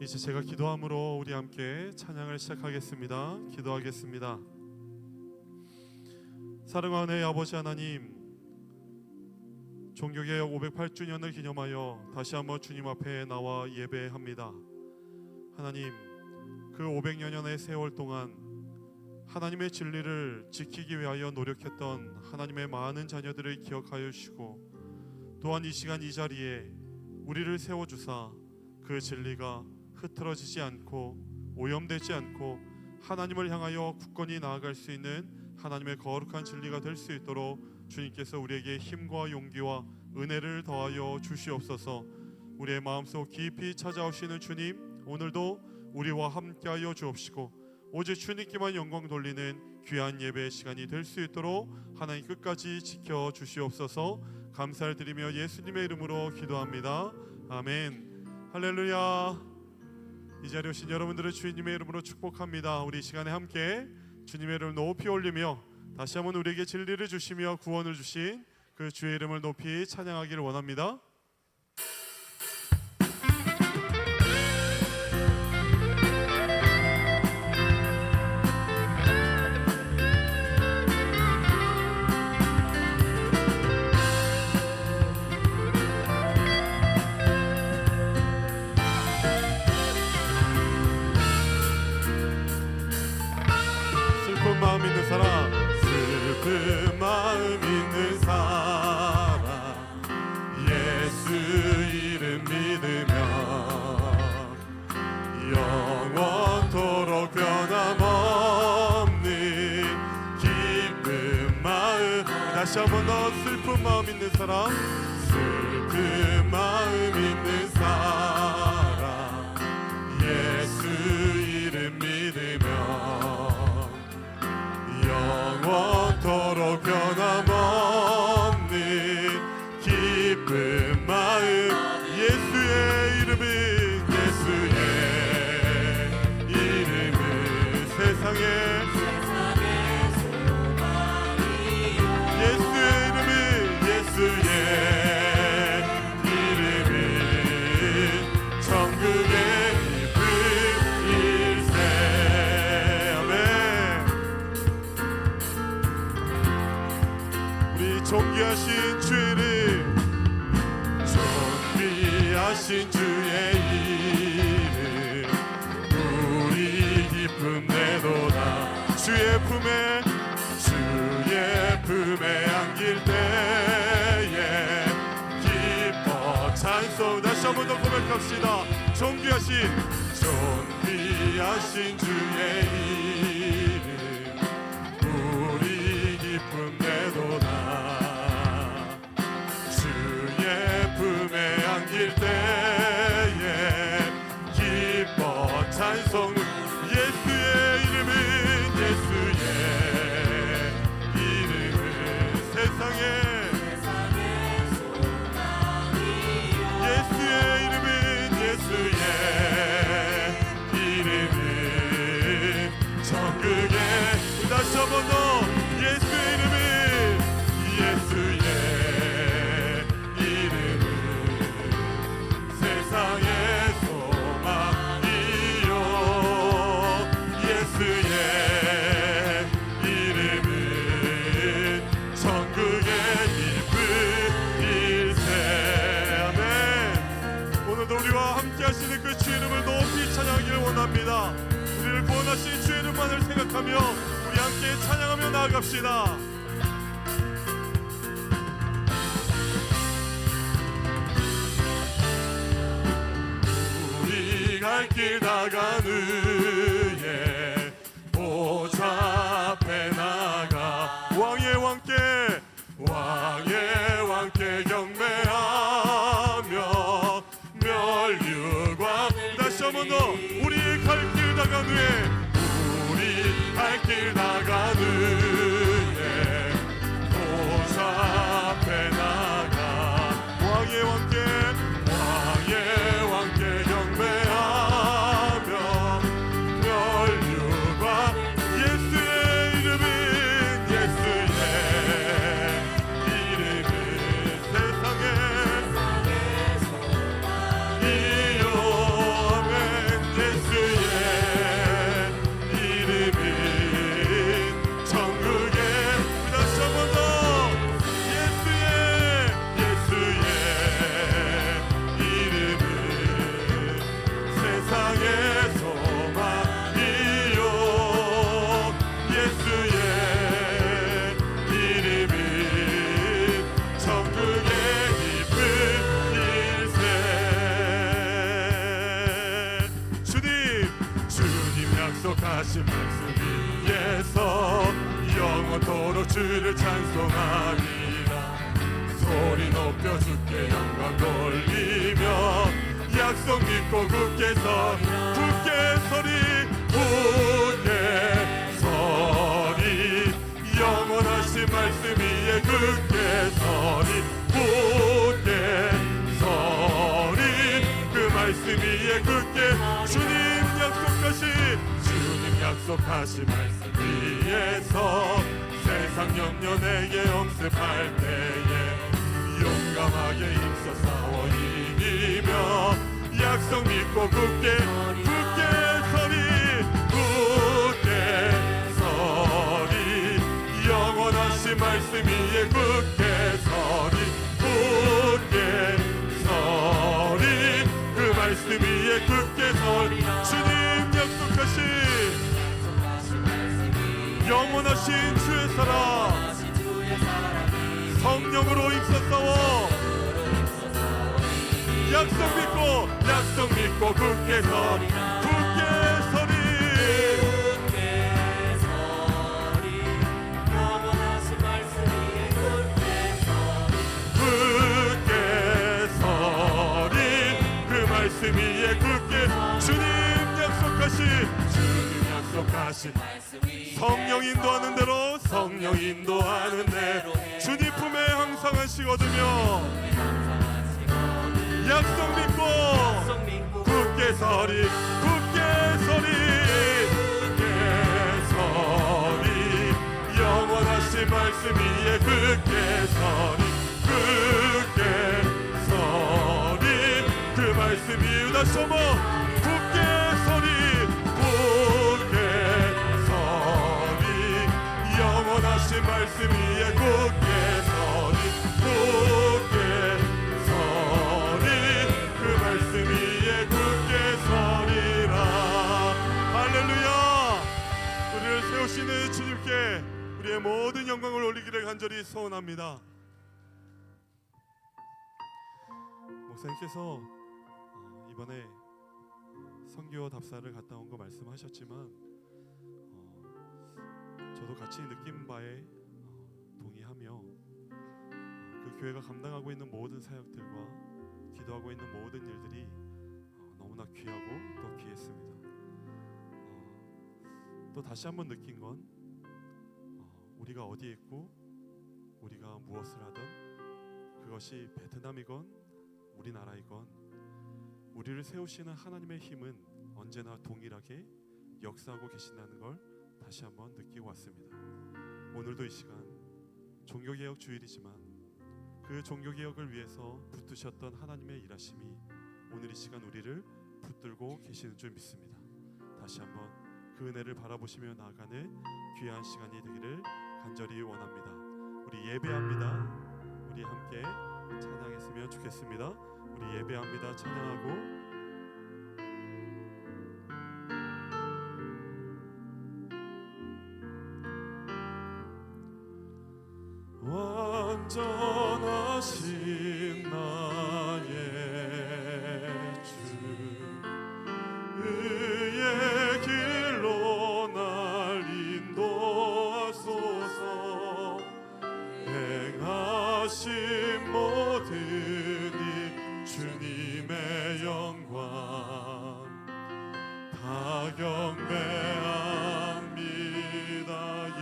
이제 제가 기도함으로 우리 함께 찬양을 시작하겠습니다. 기도하겠습니다. 사랑하는 아버지 하나님, 종교개혁 508주년을 기념하여 다시 한번 주님 앞에 나와 예배합니다. 하나님, 그 500여 년의 세월 동안 하나님의 진리를 지키기 위하여 노력했던 하나님의 많은 자녀들을 기억하여 주시고, 또한 이 시간 이 자리에 우리를 세워주사 그 진리가 흐트러지지 않고 오염되지 않고 하나님을 향하여 굳건히 나아갈 수 있는 하나님의 거룩한 진리가 될 수 있도록 주님께서 우리에게 힘과 용기와 은혜를 더하여 주시옵소서. 우리의 마음속 깊이 찾아오시는 주님, 오늘도 우리와 함께하여 주옵시고 오직 주님께만 영광 돌리는 귀한 예배의 시간이 될 수 있도록 하나님 끝까지 지켜주시옵소서. 감사를 드리며 예수님의 이름으로 기도합니다. 아멘. 할렐루야. 이 자리에 오신 여러분들을 주님의 이름으로 축복합니다. 우리 이 시간에 함께 주님의 이름을 높이 올리며 다시 한번 우리에게 진리를 주시며 구원을 주신 그 주의 이름을 높이 찬양하기를 원합니다. 슬픈 마음 있는 사람, 슬픈 마음 있는 사람, 예수 이름 믿으면 영원토록 변함없는 기쁜 마음. 다시 한번 더, 슬픈 마음 있는 사람, 슬픈 마음 있는 사람, 예수 이름 믿으면 영원토록 변함없는 기쁜 마음. 예수의 이름은, 예수의 이름은 세상에, 예수의 이름은, 예수의 이름은 천국의 기쁜 일세. 아멘. 존귀하신 주의 이름, 존귀하신 주의 이름, 우리 기쁨 내도다. 주의 품에 안길 때에 기뻐 찬송. 다시 한 번 더 고백합시다. 존귀하신 주의 이름, 우리 기쁨 내도다. 품에 안길 때에 기뻐 찬송. 예수의 이름은, 예수의 이름은 세상에, 예수의 이름은, 예수의 이름은 천국에. 다시 한 번 더, 예수의 이름은, 예수의 세상의 소망이요, 예수의 이름은 천국의 기쁜 일세. 아멘. 오늘도 우리와 함께 하시는 그 주의 이름을 높이 찬양하기를 원합니다. 우리를 구원하신 주의 이름만을 생각하며 우리 함께 찬양하며 나아갑시다. 갈 길 다가는 예 보좌 앞에 나가 왕의 왕께 경배하며 멸류관. 다시 한번 더, 우리 갈 길 다가는 예 보좌 앞에 나가 왕의 왕께 경배하며 멸류관. 예수의 이름은, 예수의 이름은 세상에 이요. 아멘. 약속하신 말씀 위에서 영원토록 주를 찬송하리라. 소리 높여 주께 영광 돌리며 약속 믿고 굳게 서리 영원하신 말씀 위에 굳게 서리 그 말씀 위에 굳게 주님 약속하신 말씀 위에서 세상 염려 내게 엄습할 때에 용감하게 힘써 싸워 이기며 약속 믿고 굳게 서리 영원하신 말씀 위에 굳게 서리 그 말씀 위에 굳게 서리 주님 약속하신 영원하신 주의 사랑 성령으로 힘써 싸워 약속 믿고 굳게 서리 영원하신 말씀 위에 굳게 서리 그 말씀 위에 굳게 주님 약속하신 성령 인도하는 대로 주님 품에 항상 안식 얻으며 약속 믿고 굳게 서리 영원하신 말씀 위에 굳게 서리 그 말씀 위에 다시 한번 굳게 서리 영원하신 말씀 위에 굳게 서리 그 말씀 위에 굳게 서리라. 할렐루야. 우리를 세우시는 주님께 우리의 모든 영광을 올리기를 간절히 소원합니다. 목사님께서 이번에 선교 답사를 갔다 온 거 말씀하셨지만 저도 같이 느낀 바에 동의하며 그 교회가 감당하고 있는 모든 사역들과 기도하고 있는 모든 일들이 너무나 귀하고 또 귀했습니다. 또 다시 한번 느낀 건 우리가 어디에 있고 우리가 무엇을 하든 그것이 베트남이건 우리나라이건 우리를 세우시는 하나님의 힘은 언제나 동일하게 역사하고 계신다는 걸 다시 한번 느끼고 왔습니다. 오늘도 이 시간 종교개혁 주일이지만 그 종교개혁을 위해서 붙드셨던 하나님의 일하심이 오늘 이 시간 우리를 붙들고 계시는 줄 믿습니다. 다시 한번 그 은혜를 바라보시며 나아가는 귀한 시간이 되기를 간절히 원합니다. 우리 예배합니다. 우리 함께 찬양했으면 좋겠습니다. 우리 예배합니다. 찬양하고 완전하신 나의 주 의의 길로 날 인도하소서 행하신 모든 일 주님의 영광 다 경배합니다.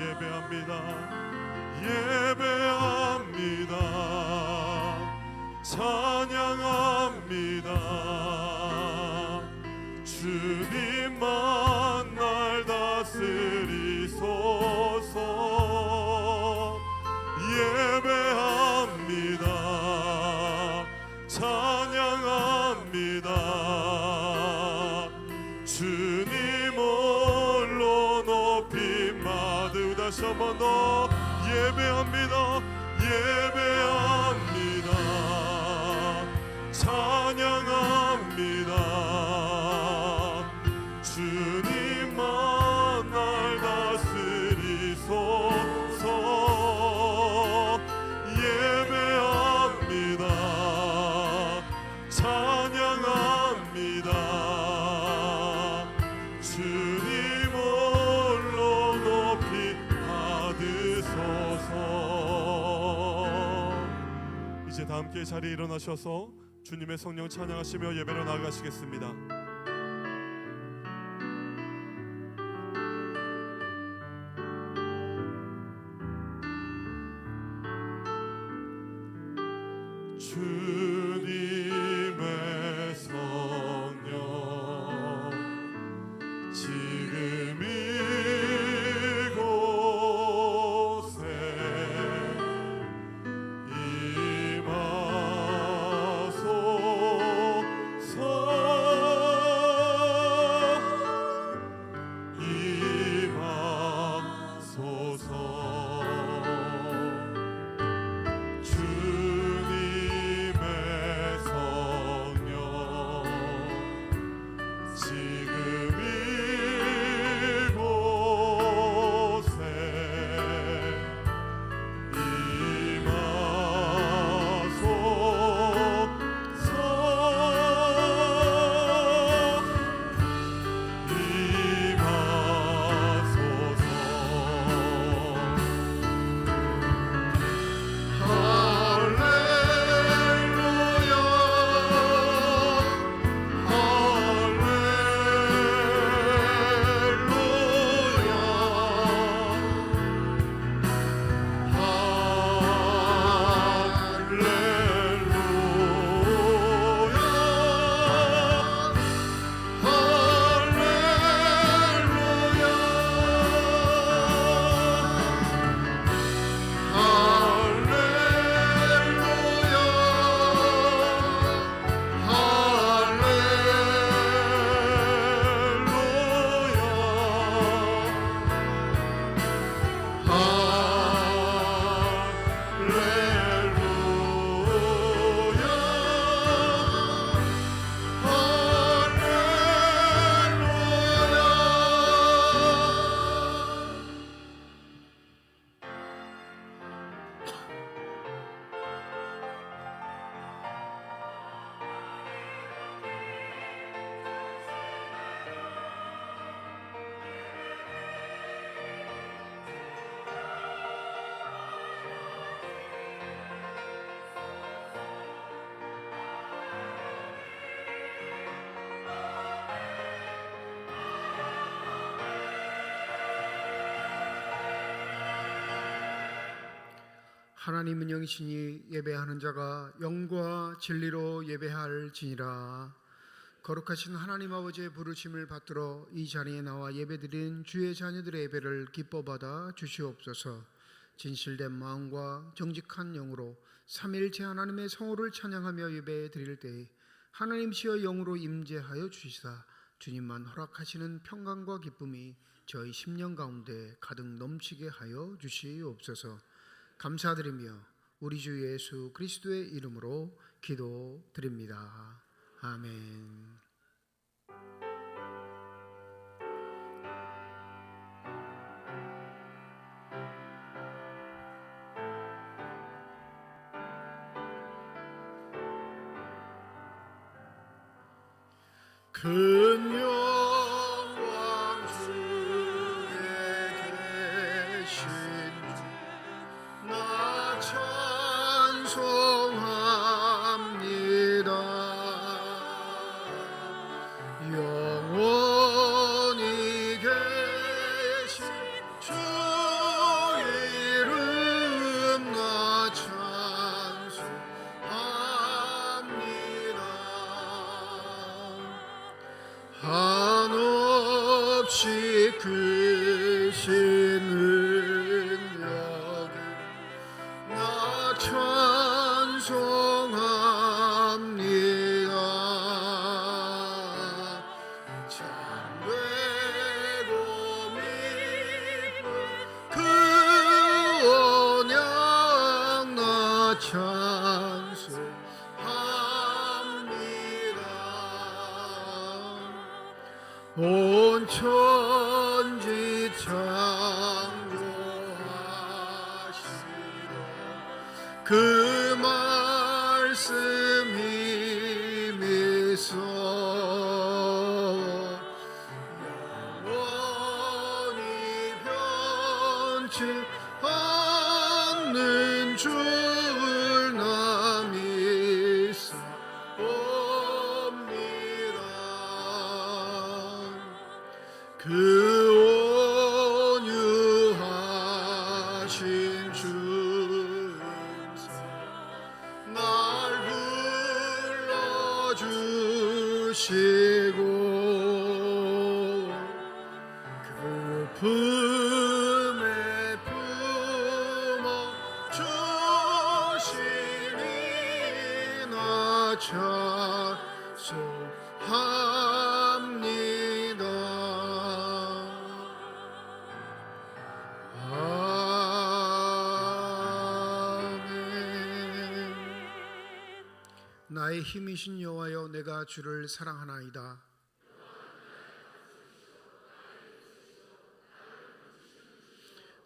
예배합니다. 찬양합니다. 주님만 날 다스리소서. 예배합니다. 찬양합니다. 주님 홀로 높임 받으 다시 한 번 더 예배합니다. 찬양합니다. 주님만 날 다스리소서. 예배합니다. 찬양합니다. 주님 다 함께 자리에 일어나셔서 주님의 성령 찬양하시며 예배로 나아가시겠습니다. 주님의 성령 지금 이곳에 임하소서. 하나님은 영이시니 예배하는 자가 영과 진리로 예배할지니라. 거룩하신 하나님 아버지의 부르심을 받들어 이 자리에 나와 예배드린 주의 자녀들의 예배를 기뻐받아 주시옵소서. 진실된 마음과 정직한 영으로 삼위일체 하나님의 성호를 찬양하며 예배 드릴 때에 하나님시여 영으로 임재하여 주시사 주님만 허락하시는 평강과 기쁨이 저희 심령 가운데 가득 넘치게 하여 주시옵소서. 감사드리며 우리 주 예수 그리스도의 이름으로 기도드립니다. 아멘. 큰 영광 주에 계신 나 찬송합니다. 영원히 계신 주 이름 나 찬송합니다. 한없이 크신 능력이 나 찬송합니다. 참되고 미쁜 그 언약 나 찬송합니다. 온 천지 창조하시고 그 말씀 힘이서 영원히 변치 않는 줄 나 믿습니다. 그 온유하신 주님사 날 불러주시고 그 품에 품어 주시니 나 찬송합니다. 아멘. 나의 힘이신 여호와여, 내가 주를 사랑하나이다.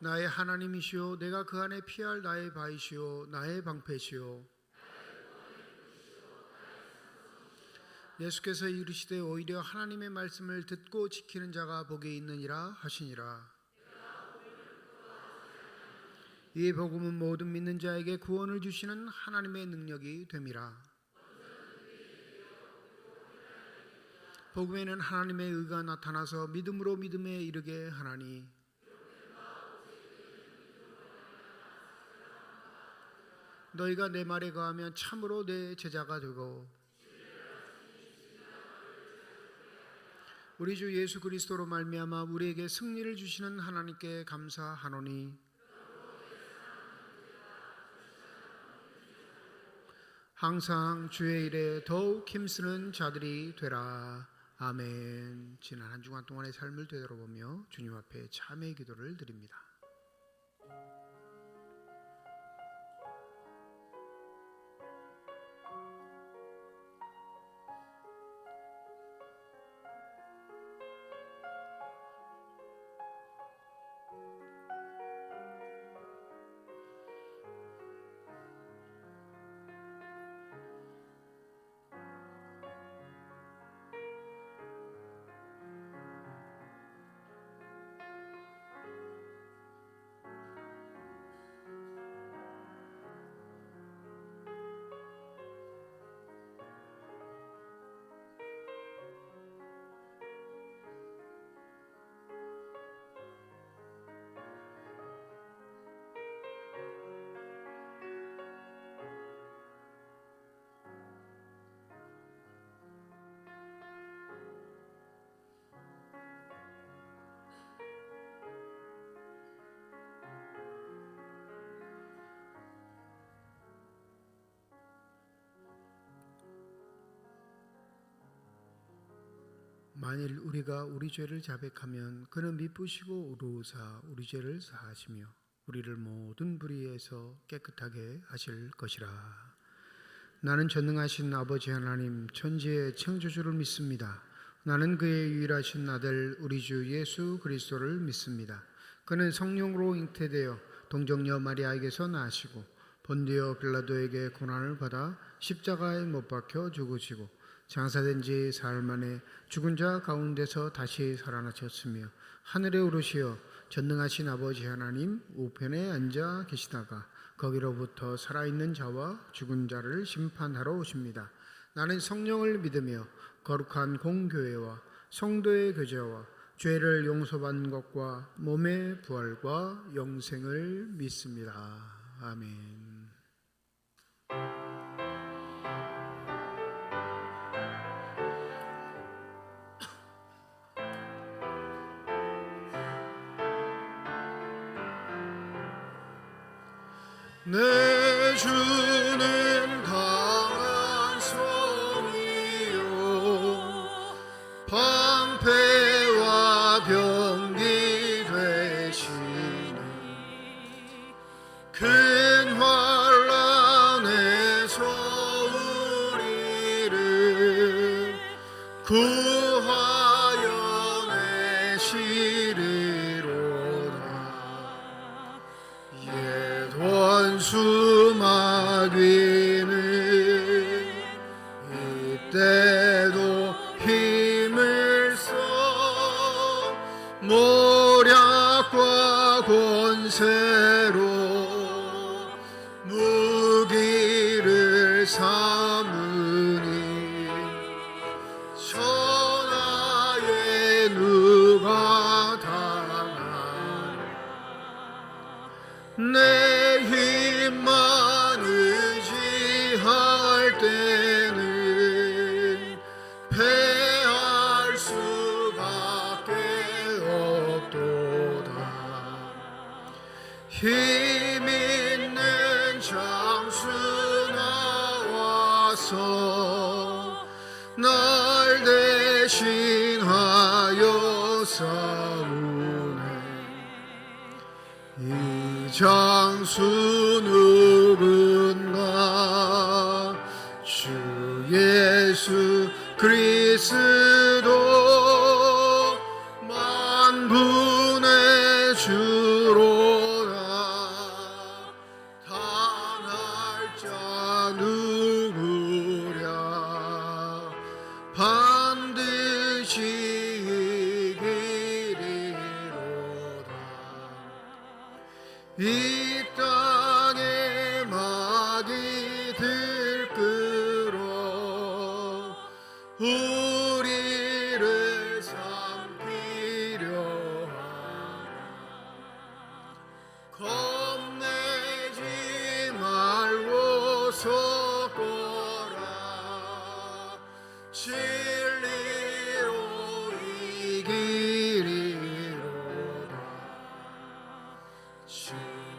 나의 하나님이시오, 내가 그 안에 피할 나의 바위시오, 나의 방패시오. 예수께서 이르시되 오히려 하나님의 말씀을 듣고 지키는 자가 복이 있느니라 하시니라. 이 복음은 모든 믿는 자에게 구원을 주시는 하나님의 능력이 됨이라. 복음에는 하나님의 의가 나타나서 믿음으로 믿음에 이르게 하나니, 너희가 내 말에 거하면 참으로 내 제자가 되고 우리 주 예수 그리스도로 말미암아 우리에게 승리를 주시는 하나님께 감사하노니, 항상 주의 일에 더욱 힘쓰는 자들이 되라. 아멘. 지난 한 주간 동안의 삶을 되돌아보며 주님 앞에 참회의 기도를 드립니다. 만일 우리가 우리 죄를 자백하면 그는 미쁘시고 의로우사 우리 죄를 사하시며 우리를 모든 불의에서 깨끗하게 하실 것이라. 나는 전능하신 아버지 하나님 천지의 창조주를 믿습니다. 나는 그의 유일하신 아들 우리 주 예수 그리스도를 믿습니다. 그는 성령으로 잉태되어 동정녀 마리아에게서 나시고 본디오 빌라도에게 고난을 받아 십자가에 못 박혀 죽으시고 장사된 지 사흘 만에 죽은 자 가운데서 다시 살아나셨으며 하늘에 오르시어 전능하신 아버지 하나님 우편에 앉아 계시다가 거기로부터 살아있는 자와 죽은 자를 심판하러 오십니다. 나는 성령을 믿으며 거룩한 공교회와 성도의 교제와 죄를 용서받는 것과 몸의 부활과 영생을 믿습니다. 아멘. 내 주는 강한 성이요 방패와 병기 되시니 큰 환난에서 우리를 구하여 내시리로다. 옛 원수 마귀는 이때도 힘을 써 모략과 권세로 무기를 삼으니 천하에 누가 힘 있는 장수 나와서 날 대신하여 싸우네. 이 장수 누군가? 주 예수 그리스도 만군의 주로다. 당할 자 누구랴? 반드시 이기리로다. 이 땅에 마귀 들끓어 우리를 삼키려 하나. 겁내지 말고 서거라. 진리로 이기리로다.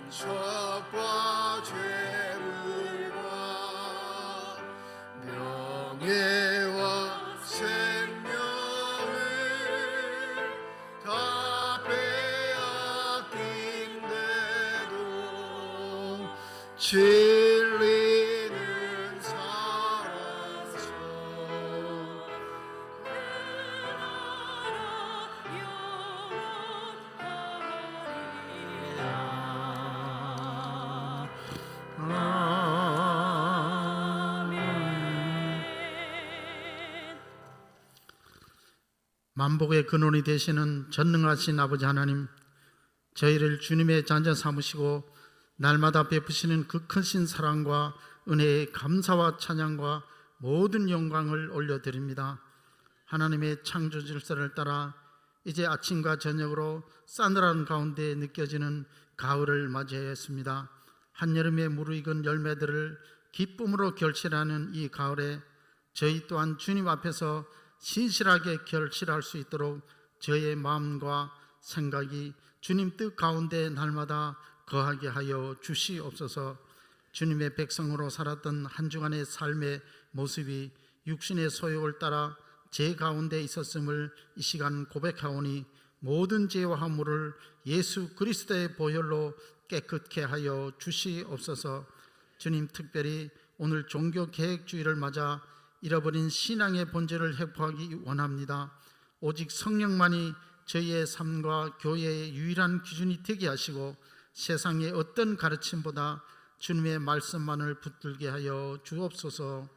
친척과 재물과 명예와 생명을 다 빼앗긴데도 진리는 살아서 만복의 근원이 되시는 전능하신 아버지 하나님, 저희를 주님의 자녀 삼으시고 날마다 베푸시는 그 크신 사랑과 은혜에 감사와 찬양과 모든 영광을 올려드립니다. 하나님의 창조 질서를 따라 이제 아침과 저녁으로 싸늘한 가운데 느껴지는 가을을 맞이했습니다. 한여름에 무르익은 열매들을 기쁨으로 결실하는 이 가을에 저희 또한 주님 앞에서 신실하게 결실할 수 있도록 저의 마음과 생각이 주님 뜻 가운데 날마다 거하게 하여 주시옵소서. 주님의 백성으로 살았던 한 주간의 삶의 모습이 육신의 소욕을 따라 제 가운데 있었음을 이 시간 고백하오니 모든 죄와 허물을 예수 그리스도의 보혈로 깨끗게 하여 주시옵소서. 주님, 특별히 오늘 종교개혁주의를 맞아 잃어버린 신앙의 본질을 회복하기 원합니다. 오직 성령만이 저희의 삶과 교회의 유일한 기준이 되게 하시고 세상의 어떤 가르침보다 주님의 말씀만을 붙들게 하여 주옵소서.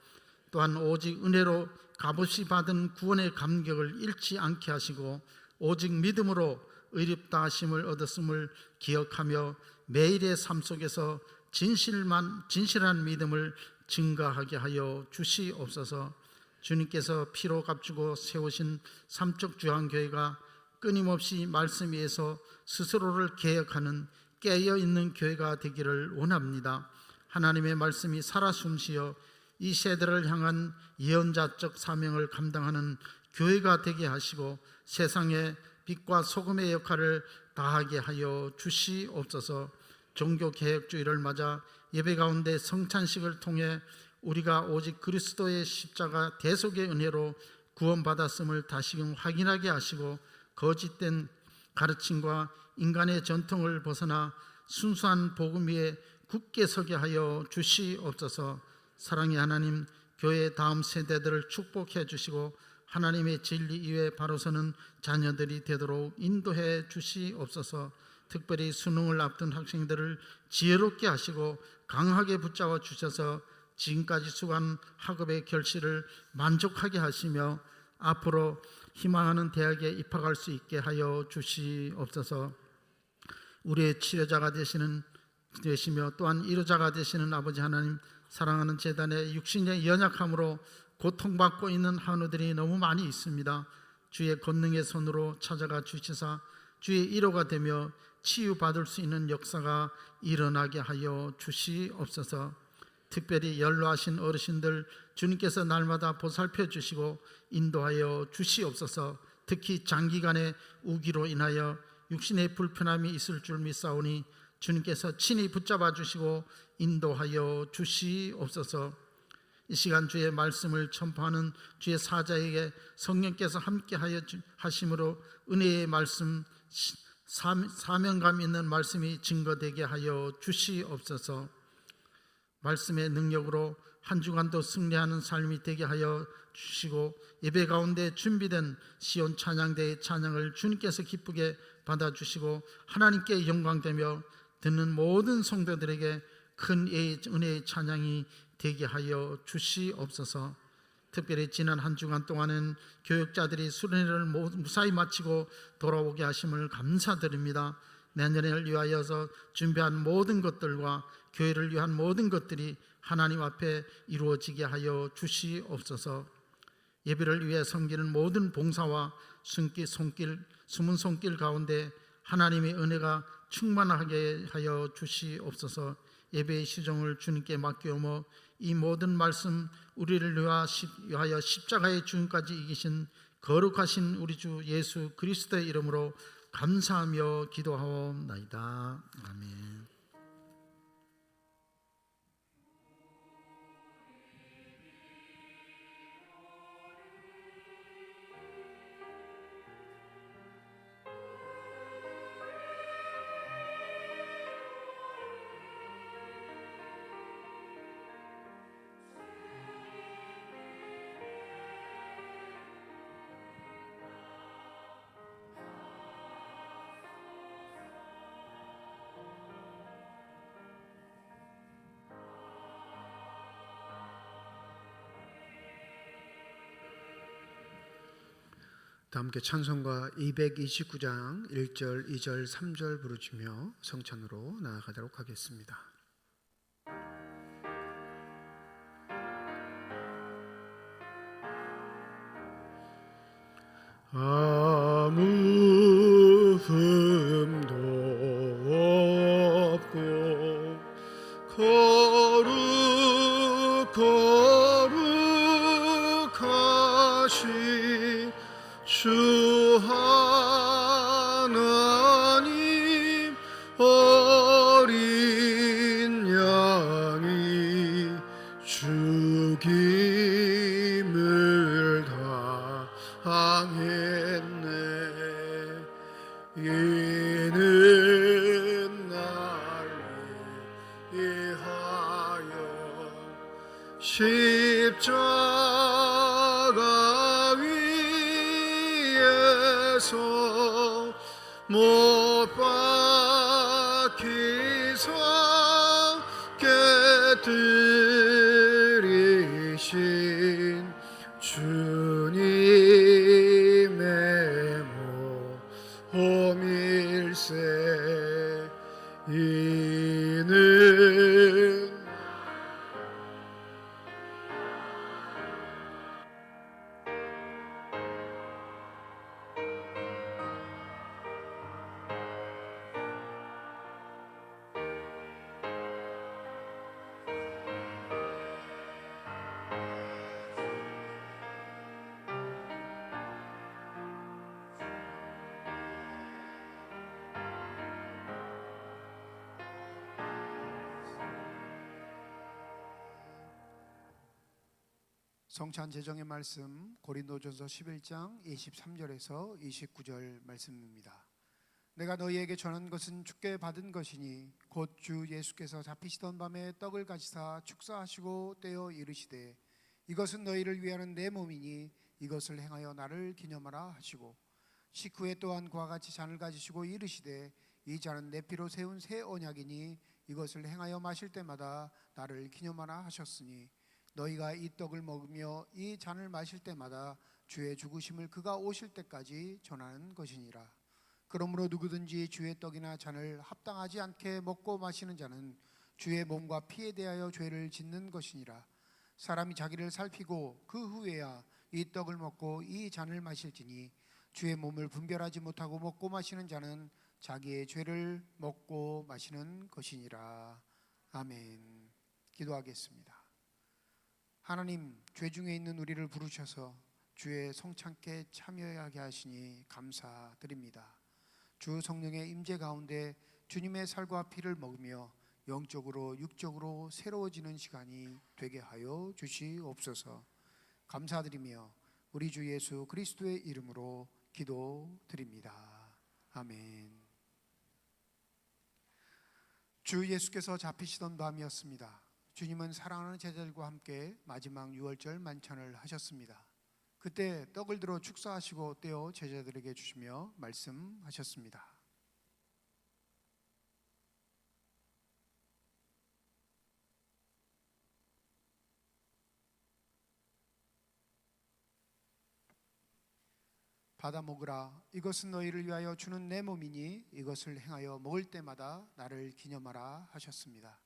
또한 오직 은혜로 값없이 받은 구원의 감격을 잃지 않게 하시고 오직 믿음으로 의롭다 하심을 얻었음을 기억하며 매일의 삶 속에서 진실한 믿음을 증가하게 하여 주시옵소서. 주님께서 피로 값주고 세우신 삼척주한교회가 끊임없이 말씀 위에서 스스로를 개혁하는 깨어있는 교회가 되기를 원합니다. 하나님의 말씀이 살아 숨쉬어 이 세대를 향한 예언자적 사명을 감당하는 교회가 되게 하시고 세상의 빛과 소금의 역할을 다하게 하여 주시옵소서. 종교개혁주의를 맞아 예배 가운데 성찬식을 통해 우리가 오직 그리스도의 십자가 대속의 은혜로 구원받았음을 다시금 확인하게 하시고 거짓된 가르침과 인간의 전통을 벗어나 순수한 복음 위에 굳게 서게 하여 주시옵소서. 사랑의 하나님, 교회의 다음 세대들을 축복해 주시고 하나님의 진리 이외에 바로 서는 자녀들이 되도록 인도해 주시옵소서. 특별히 수능을 앞둔 학생들을 지혜롭게 하시고 강하게 붙잡아 주셔서 지금까지 수고한 학업의 결실을 만족하게 하시며 앞으로 희망하는 대학에 입학할 수 있게 하여 주시옵소서. 우리의 치료자가 되시며 또한 이루자가 되시는 아버지 하나님, 사랑하는 재단의 육신의 연약함으로 고통받고 있는 한우들이 너무 많이 있습니다. 주의 권능의 손으로 찾아가 주시사 주의 위로가 되며 치유받을 수 있는 역사가 일어나게 하여 주시옵소서. 특별히 연로하신 어르신들 주님께서 날마다 보살펴 주시고 인도하여 주시옵소서. 특히 장기간의 우기로 인하여 육신의 불편함이 있을 줄 믿사오니 주님께서 친히 붙잡아 주시고 인도하여 주시옵소서. 이 시간 주의 말씀을 전파하는 주의 사자에게 성령께서 함께하여 하심으로 은혜의 말씀, 사명감 있는 말씀이 증거되게 하여 주시옵소서. 말씀의 능력으로 한 주간도 승리하는 삶이 되게 하여 주시고, 예배 가운데 준비된 시온 찬양대의 찬양을 주님께서 기쁘게 받아주시고 하나님께 영광되며 듣는 모든 성도들에게 큰 은혜의 찬양이 되게 하여 주시옵소서. 특별히 지난 한 주간 동안은 교육자들이 수련회를 무사히 마치고 돌아오게 하심을 감사드립니다. 내년을 위하여서 준비한 모든 것들과 교회를 위한 모든 것들이 하나님 앞에 이루어지게 하여 주시옵소서. 예배를 위해 섬기는 모든 봉사와 숨은 손길 가운데 하나님의 은혜가 충만하게 하여 주시옵소서. 예배의 시종을 주님께 맡기오며 이 모든 말씀 우리를 위하여 십자가의 죽음까지 이기신 거룩하신 우리 주 예수 그리스도의 이름으로 감사하며 기도하옵나이다. 아멘. 다 함께 찬송가 229장 1절, 2절, 3절 부르짖며 성찬으로 나아가도록 하겠습니다. 아무 흠도 없고 거룩하신 주 하나님, 어린 양이 죽임을 당했네. 이는 나를 위하여 십자가 위에서 못 박히사 깨뜨리신 주님의 몸일세. 이는 성찬 제정의 말씀 고린도전서 11장 23절에서 29절 말씀입니다. 내가 너희에게 전한 것은 주께 받은 것이니 곧 주 예수께서 잡히시던 밤에 떡을 가지사 축사하시고 떼어 이르시되 이것은 너희를 위하는 내 몸이니 이것을 행하여 나를 기념하라 하시고, 식후에 또한 그와 같이 잔을 가지시고 이르시되 이 잔은 내 피로 세운 새 언약이니 이것을 행하여 마실 때마다 나를 기념하라 하셨으니 너희가 이 떡을 먹으며 이 잔을 마실 때마다 주의 죽으심을 그가 오실 때까지 전하는 것이니라. 그러므로 누구든지 주의 떡이나 잔을 합당하지 않게 먹고 마시는 자는 주의 몸과 피에 대하여 죄를 짓는 것이니라. 사람이 자기를 살피고 그 후에야 이 떡을 먹고 이 잔을 마실지니 주의 몸을 분별하지 못하고 먹고 마시는 자는 자기의 죄를 먹고 마시는 것이니라. 아멘. 기도하겠습니다. 하나님, 죄 중에 있는 우리를 부르셔서 주의 성찬께 참여하게 하시니 감사드립니다. 주 성령의 임재 가운데 주님의 살과 피를 먹으며 영적으로 육적으로 새로워지는 시간이 되게 하여 주시옵소서. 감사드리며 우리 주 예수 그리스도의 이름으로 기도드립니다. 아멘. 주 예수께서 잡히시던 밤이었습니다. 주님은 사랑하는 제자들과 함께 마지막 유월절 만찬을 하셨습니다. 그때 떡을 들어 축사하시고 떼어 제자들에게 주시며 말씀하셨습니다. 받아 먹으라. 이것은 너희를 위하여 주는 내 몸이니 이것을 행하여 먹을 때마다 나를 기념하라 하셨습니다.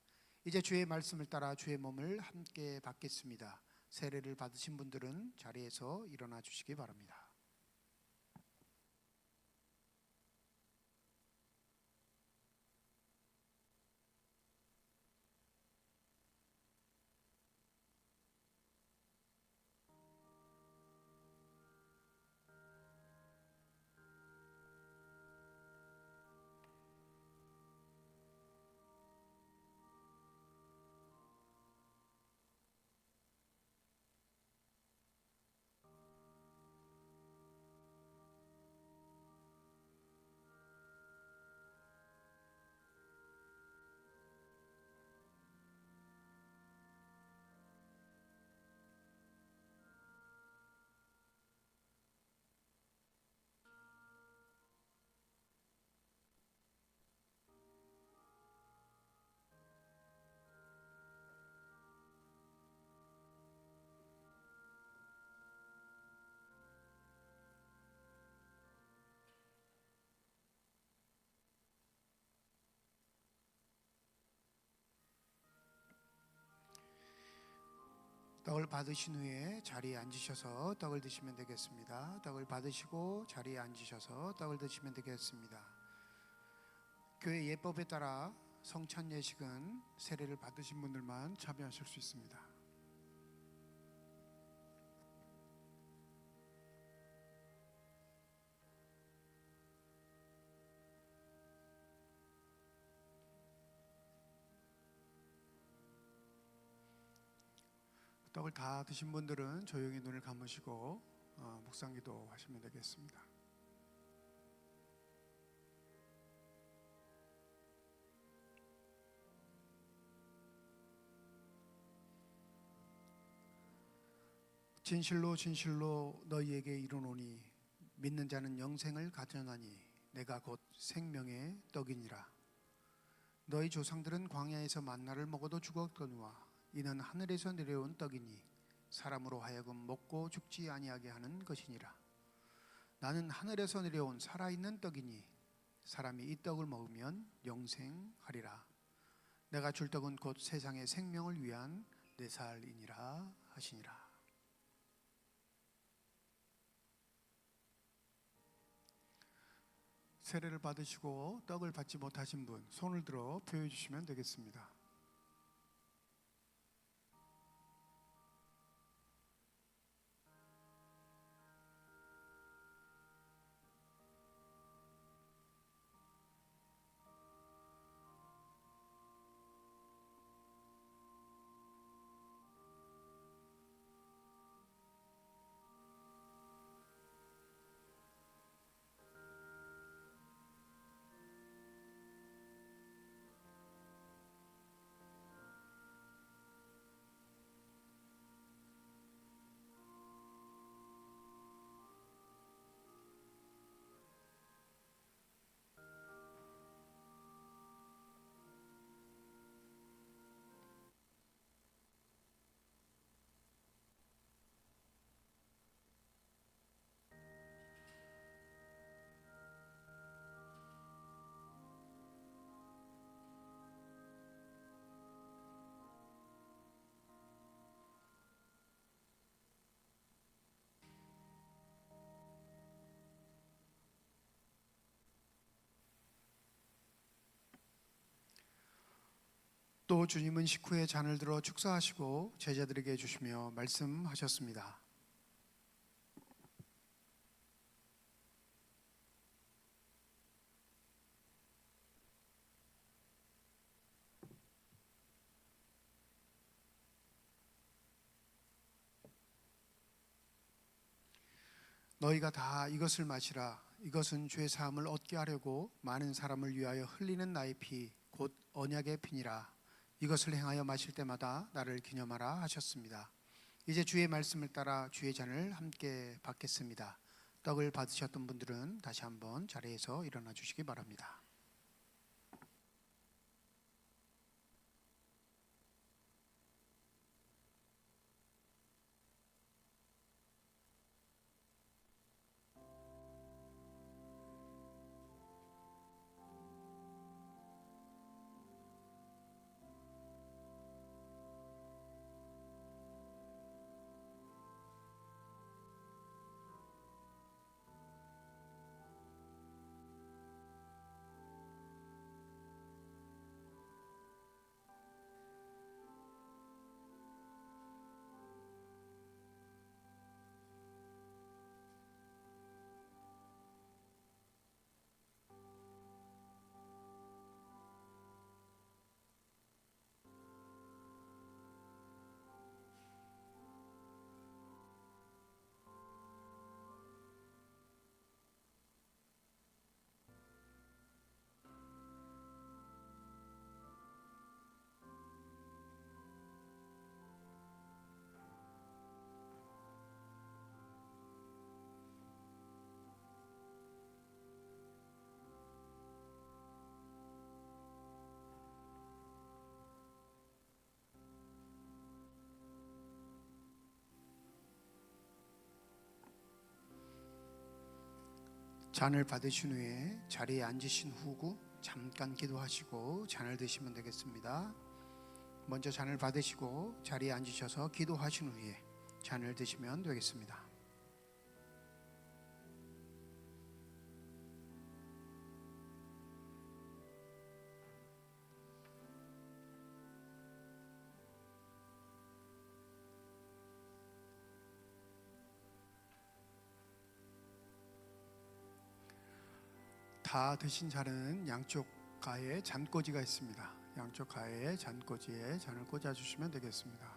이제 주의 말씀을 따라 주의 몸을 함께 받겠습니다. 세례를 받으신 분들은 자리에서 일어나 주시기 바랍니다. 떡을 받으신 후에 자리에 앉으셔서 떡을 드시면 되겠습니다. 떡을 받으시고 자리에 앉으셔서 떡을 드시면 되겠습니다. 교회 예법에 따라 성찬 예식은 세례를 받으신 분들만 참여하실 수 있습니다. 떡을 다 드신 분들은 조용히 눈을 감으시고 묵상기도 하시면 되겠습니다. 진실로 진실로 너희에게 이르노니 믿는 자는 영생을 가져나니 내가 곧 생명의 떡이니라. 너희 조상들은 광야에서 만나를 먹어도 죽었거니와 이는 하늘에서 내려온 떡이니 사람으로 하여금 먹고 죽지 아니하게 하는 것이니라. 나는 하늘에서 내려온 살아있는 떡이니 사람이 이 떡을 먹으면 영생하리라. 내가 줄 떡은 곧 세상의 생명을 위한 내 살이니라 하시니라. 세례를 받으시고 떡을 받지 못하신 분 손을 들어 표해 주시면 되겠습니다. 또 주님은 식후에 잔을 들어 축사하시고 제자들에게 주시며 말씀하셨습니다. 너희가 다 이것을 마시라. 이것은 죄 사함을 얻게 하려고 많은 사람을 위하여 흘리는 나의 피 곧 언약의 피니라. 이것을 행하여 마실 때마다 나를 기념하라 하셨습니다. 이제 주의 말씀을 따라 주의 잔을 함께 받겠습니다. 떡을 받으셨던 분들은 다시 한번 자리에서 일어나 주시기 바랍니다. 잔을 받으신 후에 자리에 앉으신 후고 잠깐 기도하시고 잔을 드시면 되겠습니다. 먼저 잔을 받으시고 자리에 앉으셔서 기도하신 후에 잔을 드시면 되겠습니다. 다 드신 잔은 양쪽 가에 잔꽂이가 있습니다. 양쪽 가에 잔꽂이에 잔을 꽂아주시면 되겠습니다.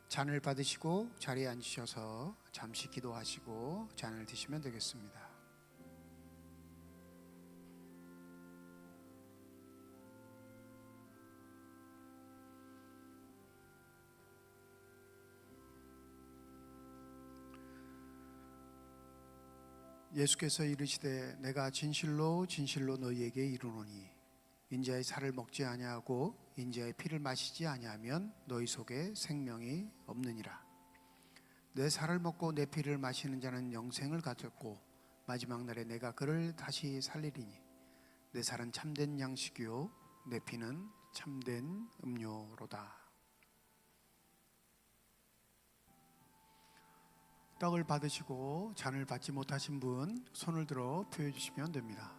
잔을 받으시고 자리에 앉으셔서 잠시 기도하시고 잔을 드시면 되겠습니다. 예수께서 이르시되 내가 진실로 진실로 너희에게 이르노니 인자의 살을 먹지 아니하고 인자의 피를 마시지 아니하면 너희 속에 생명이 없느니라. 내 살을 먹고 내 피를 마시는 자는 영생을 가졌고 마지막 날에 내가 그를 다시 살리리니 내 살은 참된 양식이요 내 피는 참된 음료로다. 떡을 받으시고 잔을 받지 못하신 분 손을 들어 표해 주시면 됩니다.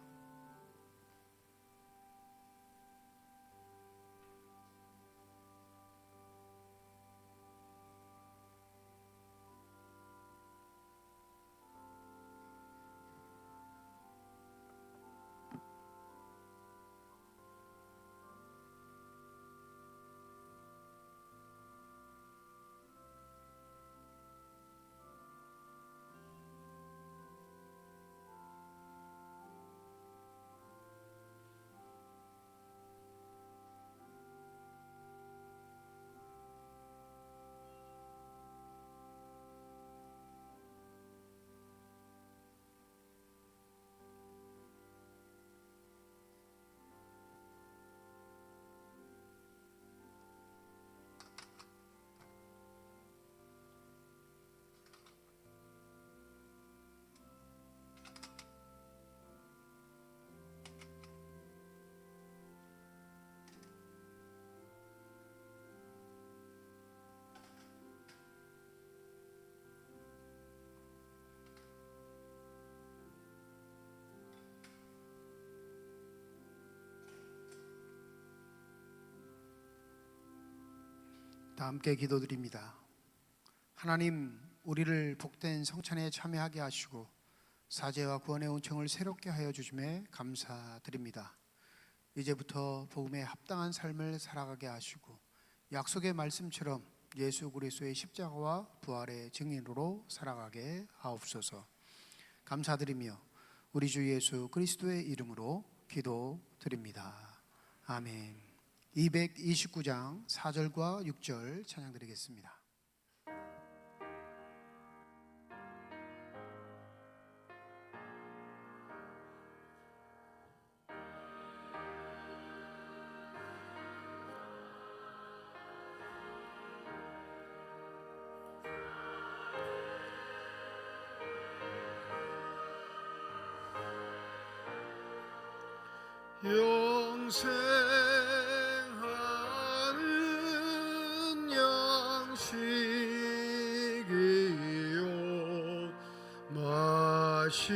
다 함께 기도드립니다. 하나님, 우리를 복된 성찬에 참여하게 하시고 사죄와 구원의 온청을 새롭게 하여 주심에 감사드립니다. 이제부터 복음에 합당한 삶을 살아가게 하시고 약속의 말씀처럼 예수 그리스도의 십자가와 부활의 증인으로 살아가게 하옵소서. 감사드리며 우리 주 예수 그리스도의 이름으로 기도드립니다. 아멘. 229장 4절과 6절 찬양 드리겠습니다. 영생하는 양식이요 마시는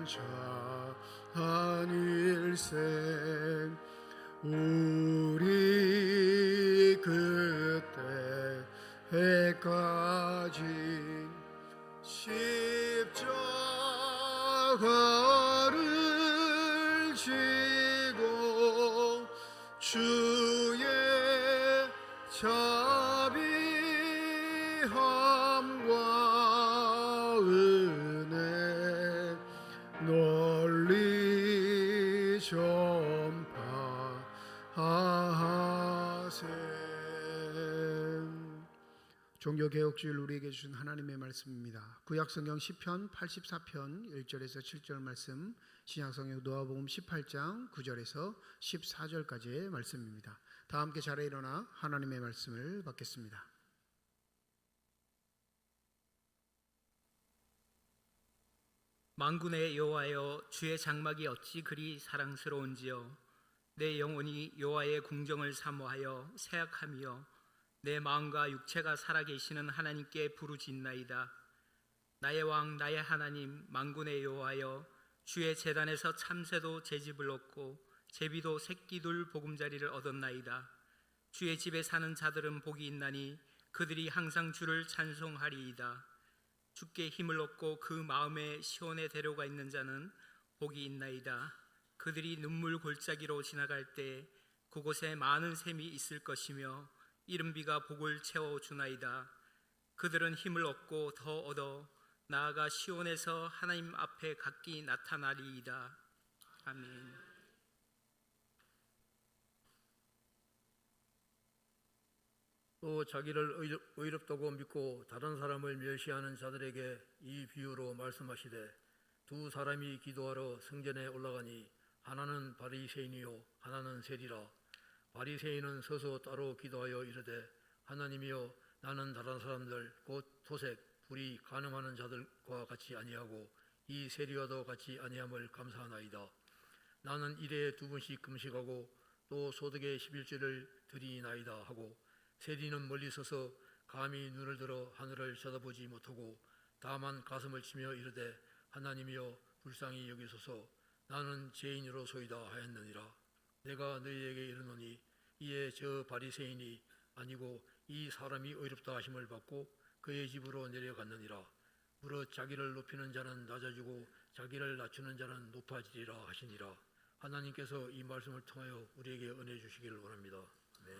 자 한일생 우리 그때까지 십자가를 지고 주의 자비함과 은혜 널리 전파하세. 종교개혁주일 우리에게 주신 하나님의 말씀입니다. 구약성경 시편 84편 1절에서 7절 말씀, 신약성경 노아복음 18장 9절에서 14절까지의 말씀입니다. 다 함께 자리에 일어나 하나님의 말씀을 받겠습니다. 만군의 여호와여, 주의 장막이 어찌 그리 사랑스러운지요. 내 영혼이 여호와의 궁정을 사모하여 새약하며 내 마음과 육체가 살아계시는 하나님께 부르짖나이다. 나의 왕 나의 하나님 만군의 여호와여, 주의 제단에서 참새도 제집을 얻고 제비도 새끼둘 보금자리를 얻었나이다. 주의 집에 사는 자들은 복이 있나니 그들이 항상 주를 찬송하리이다. 주께 힘을 얻고 그 마음에 시온의 대로가 있는 자는 복이 있나이다. 그들이 눈물 골짜기로 지나갈 때 그곳에 많은 샘이 있을 것이며 이른비가 복을 채워주나이다. 그들은 힘을 얻고 더 얻어 나아가 시온에서 하나님 앞에 각기 나타나리이다. 아멘. 또 자기를 의롭다고 믿고 다른 사람을 멸시하는 자들에게 이 비유로 말씀하시되, 두 사람이 기도하러 성전에 올라가니 하나는 바리새인이요 하나는 세리라. 바리새인은 서서 따로 기도하여 이르되, 하나님이여, 나는 다른 사람들 곧 토색 불이 간음하는 자들과 같이 아니하고 이 세리와도 같이 아니함을 감사하나이다. 나는 일에 2번씩 금식하고 또 소득의 11조를 드리나이다 하고, 세리는 멀리 서서 감히 눈을 들어 하늘을 쳐다보지 못하고 다만 가슴을 치며 이르되, 하나님이여 불쌍히 여기소서, 나는 죄인으로소이다 하였느니라. 내가 너희에게 이르노니 이에 저 바리새인이 아니고 이 사람이 의롭다 하심을 받고 그의 집으로 내려갔느니라. 무릇 자기를 높이는 자는 낮아지고 자기를 낮추는 자는 높아지리라 하시니라. 하나님께서 이 말씀을 통하여 우리에게 은혜 주시기를 원합니다. 네.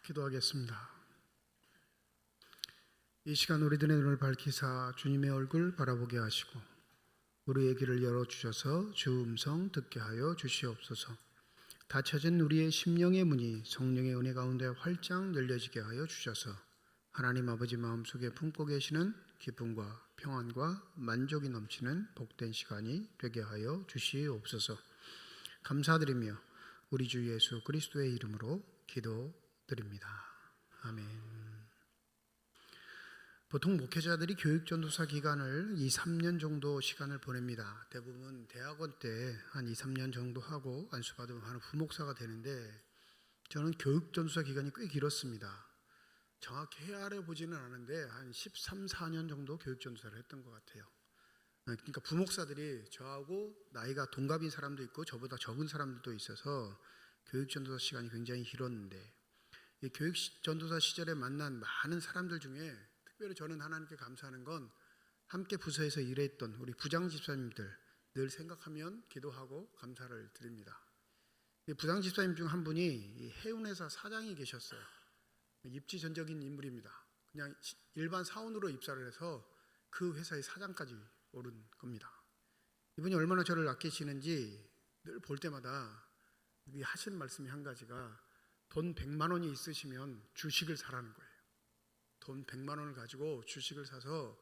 기도하겠습니다. 이 시간 우리들의 눈을 밝히사 주님의 얼굴 바라보게 하시고 우리의 귀를 열어주셔서 주 음성 듣게 하여 주시옵소서. 닫혀진 우리의 심령의 문이 성령의 은혜 가운데 활짝 열려지게 하여 주셔서 하나님 아버지 마음속에 품고 계시는 기쁨과 평안과 만족이 넘치는 복된 시간이 되게 하여 주시옵소서. 감사드리며 우리 주 예수 그리스도의 이름으로 기도드립니다. 아멘. 보통 목회자들이 교육전도사 기간을 2, 3년 정도 시간을 보냅니다. 대부분 대학원 때 한 2, 3년 정도 하고 안수받으면 하는 부목사가 되는데 저는 교육전도사 기간이 꽤 길었습니다. 정확히 헤아려 보지는 않은데 한 13, 14년 정도 교육전도사를 했던 것 같아요. 그러니까 부목사들이 저하고 나이가 동갑인 사람도 있고 저보다 적은 사람들도 있어서 교육전도사 시간이 굉장히 길었는데 이 교육전도사 시절에 만난 많은 사람들 중에 특별히 저는 하나님께 감사하는 건 함께 부서에서 일했던 우리 부장 집사님들 늘 생각하면 기도하고 감사를 드립니다. 부장 집사님 중 한 분이 해운회사 사장이 계셨어요. 입지전적인 인물입니다. 그냥 일반 사원으로 입사를 해서 그 회사의 사장까지 오른 겁니다. 이분이 얼마나 저를 아끼시는지 늘 볼 때마다 하신 말씀이 한 가지가 돈 100만 원이 있으시면 주식을 사라는 거예요. 돈 100만 원을 가지고 주식을 사서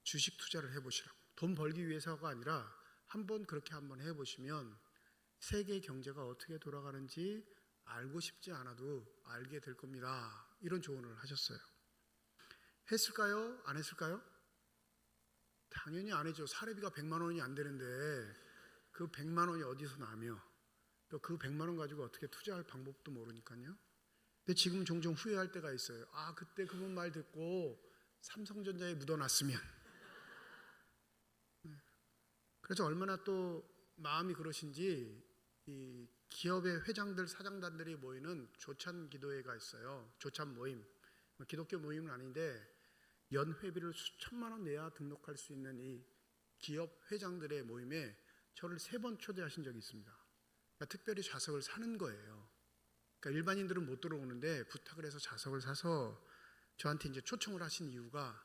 주식 투자를 해보시라고. 돈 벌기 위해서가 아니라 한번 그렇게 한번 해보시면 세계 경제가 어떻게 돌아가는지 알고 싶지 않아도 알게 될 겁니다. 이런 조언을 하셨어요. 했을까요? 안 했을까요? 당연히 안 했죠. 사례비가 100만 원이 안 되는데 그 100만 원이 어디서 나며 또 그 100만 원 가지고 어떻게 투자할 방법도 모르니까요. 근데 지금 종종 후회할 때가 있어요. 아, 그때 그분 말 듣고 삼성전자에 묻어놨으면. 그래서 얼마나 또 마음이 그러신지 이 기업의 회장들, 사장단들이 모이는 조찬 기도회가 있어요. 조찬 모임. 기독교 모임은 아닌데 연회비를 수천만 원 내야 등록할 수 있는 이 기업 회장들의 모임에 저를 3번 초대하신 적이 있습니다. 그러니까 특별히 좌석을 사는 거예요. 그러니까 일반인들은 못 들어오는데 부탁을 해서 좌석을 사서 저한테 이제 초청을 하신 이유가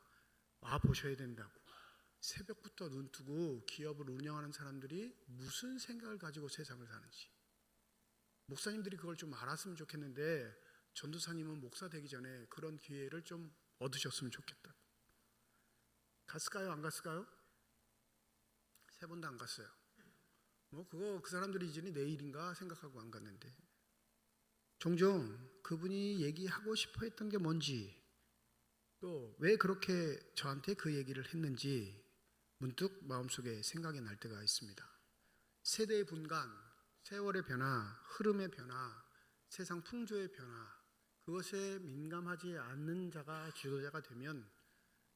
와 보셔야 된다고. 새벽부터 눈 뜨고 기업을 운영하는 사람들이 무슨 생각을 가지고 세상을 사는지. 목사님들이 그걸 좀 알았으면 좋겠는데 전도사님은 목사 되기 전에 그런 기회를 좀 얻으셨으면 좋겠다. 갔을까요? 안 갔을까요? 3번도 안 갔어요. 그거 그 사람들이 이제는 내일인가 생각하고 안 갔는데 종종 그분이 얘기하고 싶어 했던 게 뭔지 또 왜 그렇게 저한테 그 얘기를 했는지 문득 마음속에 생각이 날 때가 있습니다. 세대의 분간, 세월의 변화, 흐름의 변화, 세상 풍조의 변화, 그것에 민감하지 않는 자가 지도자가 되면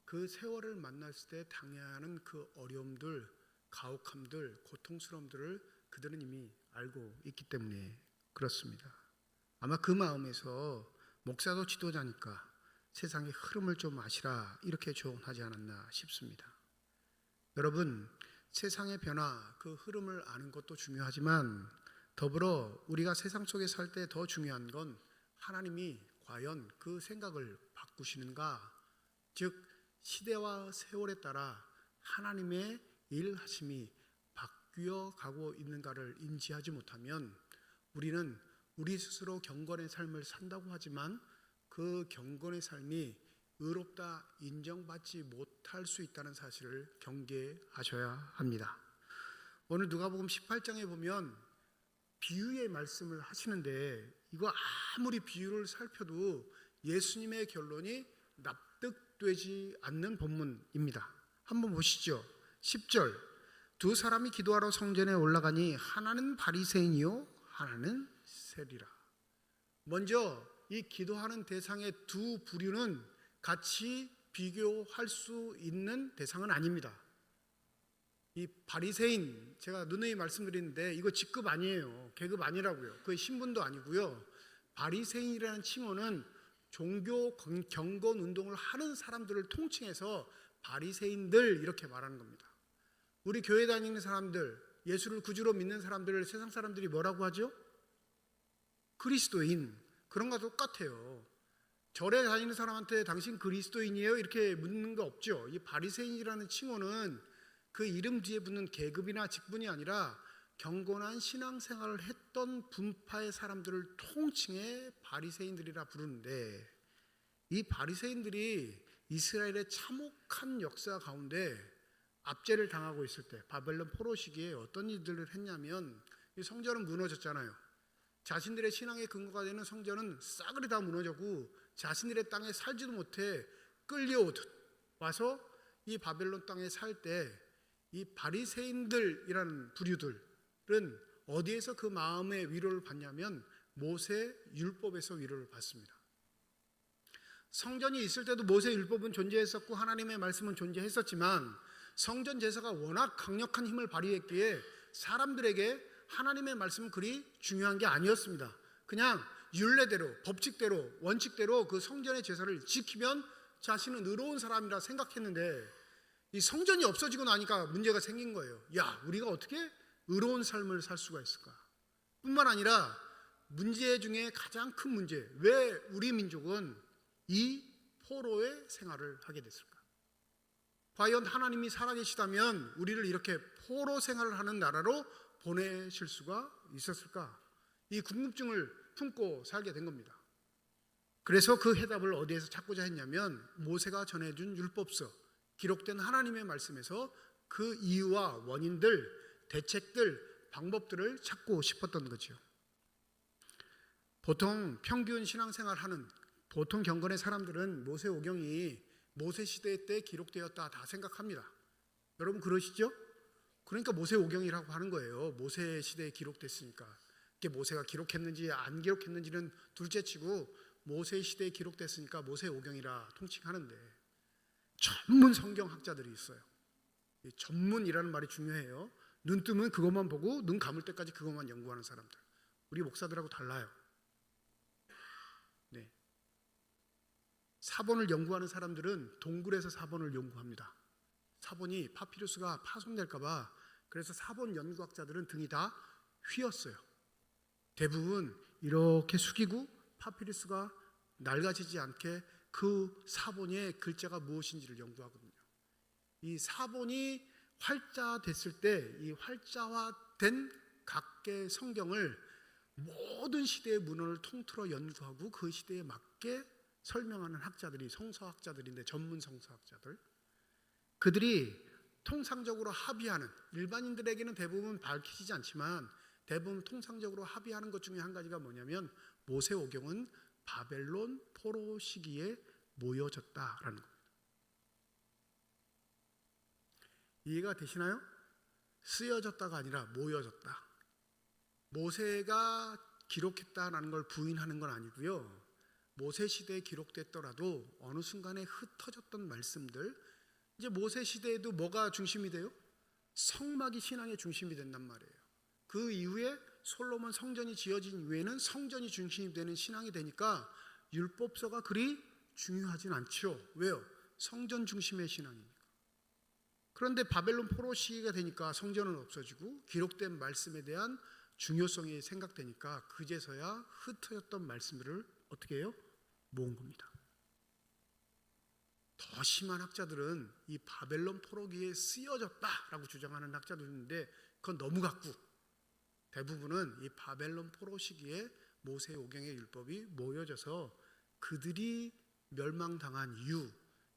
그 세월을 만났을 때 당해야 하는 그 어려움들, 가혹함들, 고통스러움들을 그들은 이미 알고 있기 때문에 그렇습니다. 아마 그 마음에서 목사도 지도자니까 세상의 흐름을 좀 아시라 이렇게 조언하지 않았나 싶습니다. 여러분, 세상의 변화, 그 흐름을 아는 것도 중요하지만 더불어 우리가 세상 속에 살 때 더 중요한 건 하나님이 과연 그 생각을 바꾸시는가, 즉 시대와 세월에 따라 하나님의 일하심이 바뀌어 가고 있는가를 인지하지 못하면 우리는 우리 스스로 경건의 삶을 산다고 하지만 그 경건의 삶이 의롭다 인정받지 못할 수 있다는 사실을 경계하셔야 합니다. 오늘 누가복음 18장에 보면 비유의 말씀을 하시는데 이거 아무리 비유를 살펴도 예수님의 결론이 납득되지 않는 본문입니다. 한번 보시죠. 10절, 두 사람이 기도하러 성전에 올라가니 하나는 바리새인이요 하나는 세리라. 먼저 이 기도하는 대상의 두 부류는 같이 비교할 수 있는 대상은 아닙니다. 이 바리새인, 제가 누누이 말씀드리는데 이거 직급 아니에요. 계급 아니라고요. 그 신분도 아니고요. 바리새인이라는 칭호는 종교 경건 운동을 하는 사람들을 통칭해서 바리새인들 이렇게 말하는 겁니다. 우리 교회 다니는 사람들, 예수를 구주로 믿는 사람들을 세상 사람들이 뭐라고 하죠? 그리스도인. 그런 것과 똑같아요. 절에 다니는 사람한테 당신 그리스도인이에요? 이렇게 묻는 거 없죠. 이 바리새인이라는 칭호는 그 이름 뒤에 붙는 계급이나 직분이 아니라 경건한 신앙생활을 했던 분파의 사람들을 통칭해 바리새인들이라 부르는데, 이 바리새인들이 이스라엘의 참혹한 역사 가운데 압제를 당하고 있을 때 바벨론 포로 시기에 어떤 일들을 했냐면, 이 성전은 무너졌잖아요. 자신들의 신앙의 근거가 되는 성전은 싸그리 다 무너졌고 자신들의 땅에 살지도 못해 끌려오듯 와서 이 바벨론 땅에 살 때 이 바리새인들이라는 부류들은 어디에서 그 마음의 위로를 받냐면 모세 율법에서 위로를 받습니다. 성전이 있을 때도 모세 율법은 존재했었고 하나님의 말씀은 존재했었지만 성전 제사가 워낙 강력한 힘을 발휘했기에 사람들에게 하나님의 말씀은 그리 중요한 게 아니었습니다. 그냥 율례대로, 법칙대로, 원칙대로 그 성전의 제사를 지키면 자신은 의로운 사람이라 생각했는데, 이 성전이 없어지고 나니까 문제가 생긴 거예요. 야, 우리가 어떻게 의로운 삶을 살 수가 있을까? 뿐만 아니라 문제 중에 가장 큰 문제, 왜 우리 민족은 이 포로의 생활을 하게 됐을까? 과연 하나님이 살아계시다면 우리를 이렇게 포로 생활을 하는 나라로 보내실 수가 있었을까? 이 궁금증을 품고 살게 된 겁니다. 그래서 그 해답을 어디에서 찾고자 했냐면 모세가 전해준 율법서, 기록된 하나님의 말씀에서 그 이유와 원인들, 대책들, 방법들을 찾고 싶었던 거죠. 보통 평균 신앙생활하는 보통 경건의 사람들은 모세오경이 모세 시대 때 기록되었다 다 생각합니다. 여러분 그러시죠? 그러니까 모세오경이라고 하는 거예요. 모세 시대에 기록됐으니까. 이게 모세가 기록했는지 안 기록했는지는 둘째치고 모세 시대에 기록됐으니까 모세오경이라 통칭하는데, 전문 성경학자들이 있어요. 이 전문이라는 말이 중요해요. 눈 뜨면 그것만 보고 눈 감을 때까지 그것만 연구하는 사람들. 우리 목사들하고 달라요. 네. 사본을 연구하는 사람들은 동굴에서 사본을 연구합니다. 사본이 파피루스가 파손될까 봐. 그래서 사본 연구학자들은 등이 다 휘었어요. 대부분 이렇게 숙이고 파피루스가 낡아지지 않게 그 사본의 글자가 무엇인지를 연구하거든요. 이 사본이 활자됐을 때 이 활자화된 각계 성경을 모든 시대의 문헌을 통틀어 연구하고 그 시대에 맞게 설명하는 학자들이 성서학자들인데, 전문 성서학자들, 그들이 통상적으로 합의하는, 일반인들에게는 대부분 밝히지 않지만 대부분 통상적으로 합의하는 것 중에 한 가지가 뭐냐면 모세오경은 바벨론 포로 시기에 모여졌다라는 겁니다. 이해가 되시나요? 쓰여졌다가 아니라 모여졌다. 모세가 기록했다라는 걸 부인하는 건 아니고요. 모세 시대에 기록됐더라도 어느 순간에 흩어졌던 말씀들, 이제 모세 시대에도 뭐가 중심이 돼요? 성막이 신앙의 중심이 된단 말이에요. 그 이후에 솔로몬 성전이 지어진 이후에는 성전이 중심이 되는 신앙이 되니까 율법서가 그리 중요하진 않죠. 왜요? 성전 중심의 신앙이니까. 그런데 바벨론 포로 시기가 되니까 성전은 없어지고 기록된 말씀에 대한 중요성이 생각되니까 그제서야 흩어졌던 말씀들을 어떻게 해요? 모은 겁니다. 더 심한 학자들은 이 바벨론 포로기에 쓰여졌다라고 주장하는 학자도 있는데 그건 너무 같고, 대부분은 이 바벨론 포로 시기에 모세오경의 율법이 모여져서 그들이 멸망당한 이유,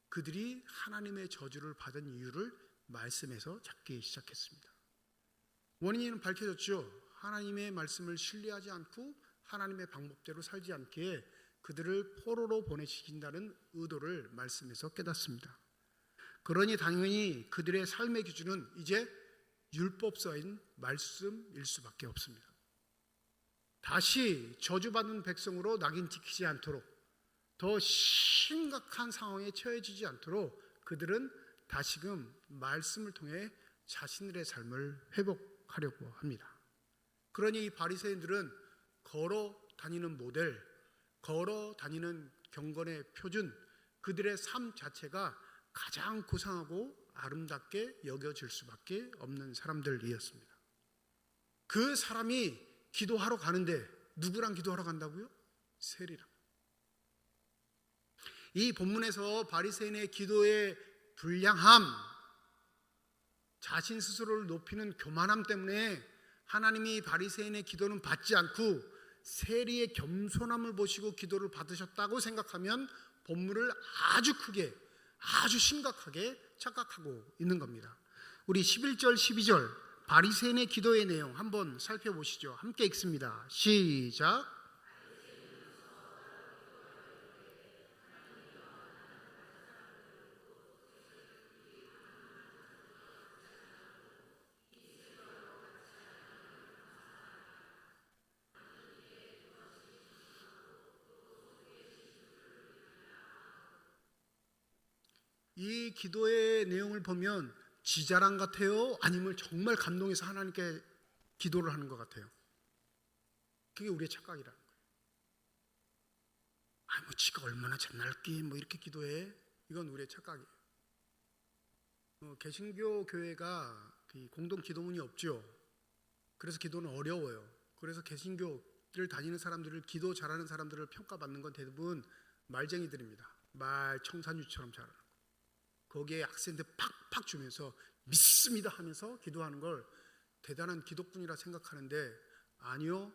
그들이 하나님의 저주를 받은 이유를 말씀에서 찾기 시작했습니다. 원인은 밝혀졌죠. 하나님의 말씀을 신뢰하지 않고 하나님의 방법대로 살지 않기에 그들을 포로로 보내시킨다는 의도를 말씀에서 깨닫습니다. 그러니 당연히 그들의 삶의 기준은 이제 율법서인 말씀일 수밖에 없습니다. 다시 저주받은 백성으로 낙인 찍히지 않도록, 더 심각한 상황에 처해지지 않도록 그들은 다시금 말씀을 통해 자신들의 삶을 회복하려고 합니다. 그러니 이 바리새인들은 걸어 다니는 모델, 걸어 다니는 경건의 표준, 그들의 삶 자체가 가장 고상하고 아름답게 여겨질 수밖에 없는 사람들이었습니다. 그 사람이 기도하러 가는데 누구랑 기도하러 간다고요? 세리랑. 이 본문에서 바리새인의 기도의 불량함, 자신 스스로를 높이는 교만함 때문에 하나님이 바리새인의 기도는 받지 않고 세리의 겸손함을 보시고 기도를 받으셨다고 생각하면 본문을 아주 크게, 아주 심각하게 착각하고 있는 겁니다. 우리 11절 12절 바리새인의 기도의 내용 한번 살펴보시죠. 함께 읽습니다. 시작. 이 기도의 내용을 보면 지자랑 같아요? 아니면 정말 감동해서 하나님께 기도를 하는 것 같아요? 그게 우리의 착각이라는 거예요. 뭐 지가 얼마나 잘날게 뭐 이렇게 기도해? 이건 우리의 착각이에요. 개신교 교회가 공동 기도문이 없죠. 그래서 기도는 어려워요. 그래서 개신교를 다니는 사람들을, 기도 잘하는 사람들을 평가받는 건 대부분 말쟁이들입니다. 말 청산유처럼 잘하는 거. 거기에 악센트 팍팍 주면서 믿습니다 하면서 기도하는 걸 대단한 기독분이라 생각하는데, 아니요,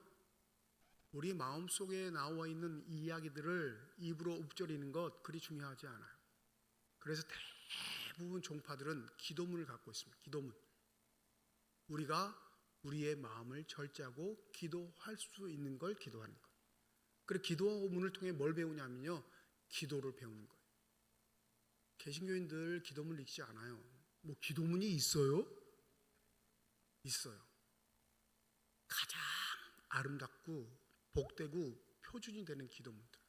우리 마음속에 나와 있는 이 이야기들을 입으로 읊조리는 것 그리 중요하지 않아요. 그래서 대부분 종파들은 기도문을 갖고 있습니다. 기도문. 우리가 우리의 마음을 절제하고 기도할 수 있는 걸 기도하는 것. 그리고 기도문을 통해 뭘 배우냐면요, 기도를 배우는 거예요. 개신교인들 기도문 읽지 않아요. 뭐 기도문이 있어요? 있어요. 가장 아름답고 복되고 표준이 되는 기도문들.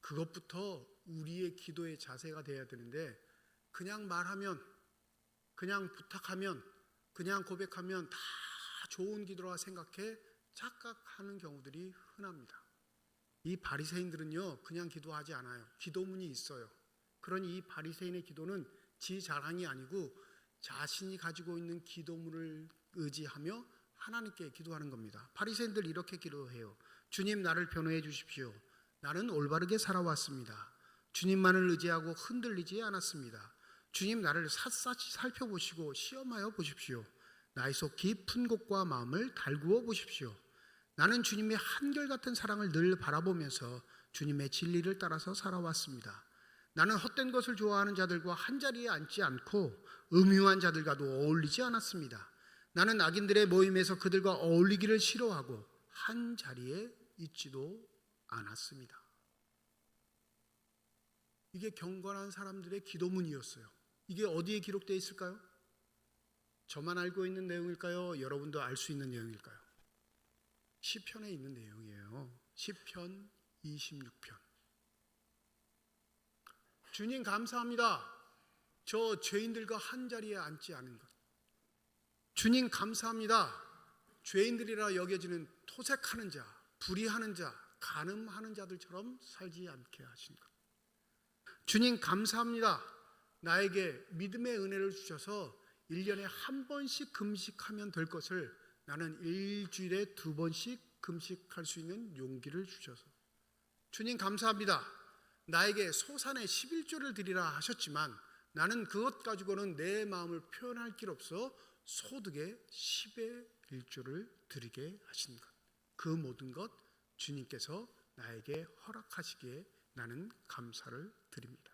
그것부터 우리의 기도의 자세가 돼야 되는데, 그냥 말하면, 그냥 부탁하면, 그냥 고백하면 다 좋은 기도라 생각해 착각하는 경우들이 흔합니다. 이 바리새인들은요, 그냥 기도하지 않아요. 기도문이 있어요. 그러니 이 바리새인의 기도는 지 자랑이 아니고 자신이 가지고 있는 기도문을 의지하며 하나님께 기도하는 겁니다. 바리새인들 이렇게 기도해요. 주님, 나를 변호해 주십시오. 나는 올바르게 살아왔습니다. 주님만을 의지하고 흔들리지 않았습니다. 주님, 나를 샅샅이 살펴보시고 시험하여 보십시오. 나의 속 깊은 곳과 마음을 달구어 보십시오. 나는 주님의 한결같은 사랑을 늘 바라보면서 주님의 진리를 따라서 살아왔습니다. 나는 헛된 것을 좋아하는 자들과 한자리에 앉지 않고 음흉한 자들과도 어울리지 않았습니다. 나는 악인들의 모임에서 그들과 어울리기를 싫어하고 한 자리에 있지도 않았습니다. 이게 경건한 사람들의 기도문이었어요. 이게 어디에 기록되어 있을까요? 저만 알고 있는 내용일까요? 여러분도 알 수 있는 내용일까요? 시편에 있는 내용이에요. 시편 26편. 주님 감사합니다. 저 죄인들과 한 자리에 앉지 않은 것. 주님 감사합니다. 죄인들이라 여겨지는 토색하는 자, 불의하는 자, 간음하는 자들처럼 살지 않게 하신 것. 주님 감사합니다. 나에게 믿음의 은혜를 주셔서 1년에 한 번씩 금식하면 될 것을 나는 일주일에 2번씩 금식할 수 있는 용기를 주셔서. 주님 감사합니다. 나에게 소산의 11조를 드리라 하셨지만 나는 그것 가지고는 내 마음을 표현할 길 없어 소득의 10의 1조를 드리게 하신 것. 그 모든 것 주님께서 나에게 허락하시기에 나는 감사를 드립니다.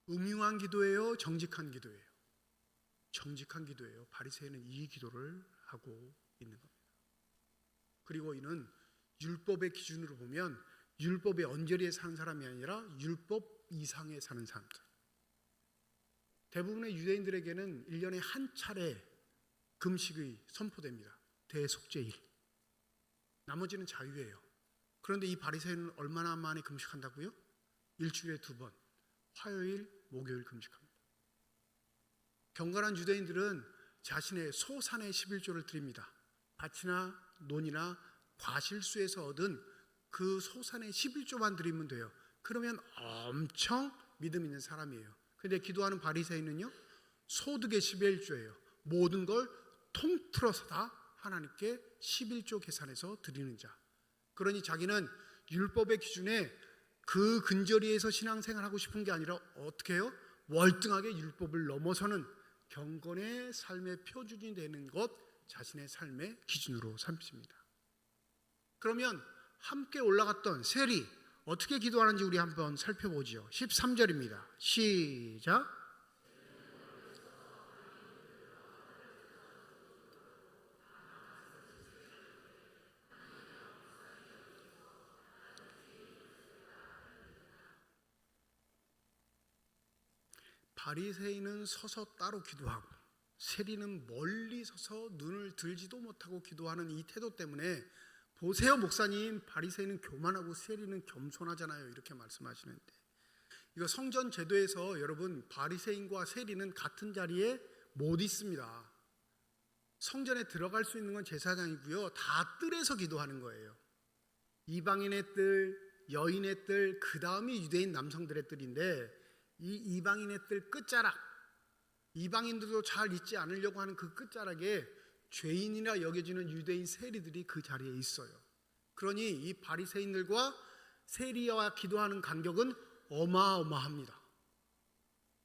음흉한 기도예요? 정직한 기도예요? 정직한 기도예요. 바리새인은 이 기도를 하고 있는 겁니다. 그리고 이는 율법의 기준으로 보면 율법의 언저리에 사는 사람이 아니라 율법 이상에 사는 사람들. 대부분의 유대인들에게는 1년에 한 차례 금식이 선포됩니다. 대속죄일. 나머지는 자유예요. 그런데 이 바리새인은 얼마나 만에 금식한다고요? 일주일에 2번. 화요일, 목요일 금식합니다. 경건한 유대인들은 자신의 소산의 11조를 드립니다. 밭이나 논이나 과실수에서 얻은 그 소산의 11조만 드리면 돼요. 그러면 엄청 믿음 있는 사람이에요. 근데 기도하는 바리새인은요, 소득의 11조예요. 모든 걸 통틀어서 다 하나님께 11조 계산해서 드리는 자. 그러니 자기는 율법의 기준에 그 근저리에서 신앙생활하고 싶은 게 아니라 어떻게 해요? 월등하게 율법을 넘어서는 경건의 삶의 표준이 되는 것, 자신의 삶의 기준으로 삼습니다. 그러면 함께 올라갔던 세리 어떻게 기도하는지 우리 한번 살펴보죠. 13절입니다. 시작. 바리새인은 서서 따로 기도하고 세리는 멀리 서서 눈을 들지도 못하고 기도하는 이 태도 때문에 보세요 목사님, 바리새인은 교만하고 세리는 겸손하잖아요, 이렇게 말씀하시는데, 이거 성전 제도에서 여러분 바리새인과 세리는 같은 자리에 못 있습니다. 성전에 들어갈 수 있는 건 제사장이고요, 다 뜰에서 기도하는 거예요. 이방인의 뜰, 여인의 뜰, 그 다음이 유대인 남성들의 뜰인데, 이 이방인의 뜰 끝자락, 이방인들도 잘 잊지 않으려고 하는 그 끝자락에 죄인이라 여겨지는 유대인 세리들이 그 자리에 있어요. 그러니 이 바리새인들과 세리와 기도하는 간격은 어마어마합니다.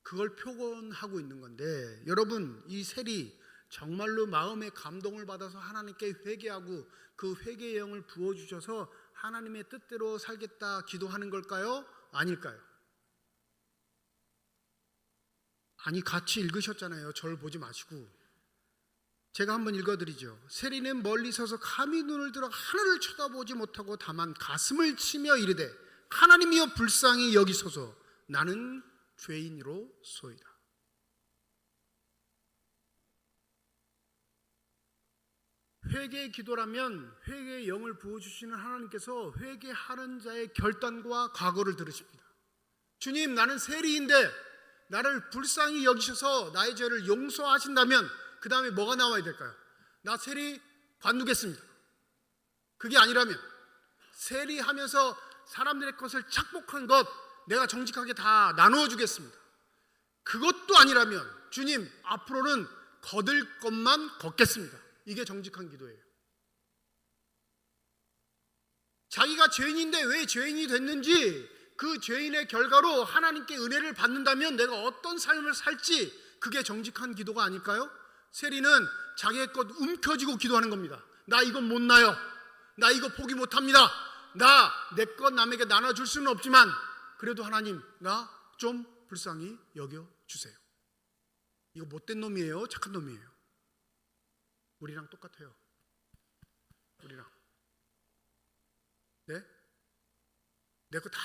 그걸 표현하고 있는 건데, 여러분 이 세리 정말로 마음의 감동을 받아서 하나님께 회개하고 그 회개의 영을 부어주셔서 하나님의 뜻대로 살겠다 기도하는 걸까요? 아닐까요? 아니, 같이 읽으셨잖아요. 저를 보지 마시고. 제가 한번 읽어드리죠. 세리는 멀리 서서 감히 눈을 들어 하늘을 쳐다보지 못하고 다만 가슴을 치며 이르되 하나님이여 불쌍히 여기소서, 나는 죄인으로소이다. 회개의 기도라면 회개의 영을 부어주시는 하나님께서 회개하는 자의 결단과 각오를 들으십니다. 주님, 나는 세리인데 나를 불쌍히 여기셔서 나의 죄를 용서하신다면 그 다음에 뭐가 나와야 될까요? 나 세리 관두겠습니다. 그게 아니라면 세리하면서 사람들의 것을 착복한 것 내가 정직하게 다 나누어 주겠습니다. 그것도 아니라면 주님, 앞으로는 거들 것만 걷겠습니다. 이게 정직한 기도예요. 자기가 죄인인데 왜 죄인이 됐는지, 그 죄인의 결과로 하나님께 은혜를 받는다면 내가 어떤 삶을 살지, 그게 정직한 기도가 아닐까요? 세리는 자기의 것 움켜쥐고 기도하는 겁니다. 나 이건 못 나요. 나 이거 포기 못합니다. 나 내 것 남에게 나눠줄 수는 없지만 그래도 하나님 나 좀 불쌍히 여겨주세요. 이거 못된 놈이에요? 착한 놈이에요? 우리랑 똑같아요. 우리랑. 네? 내 거 다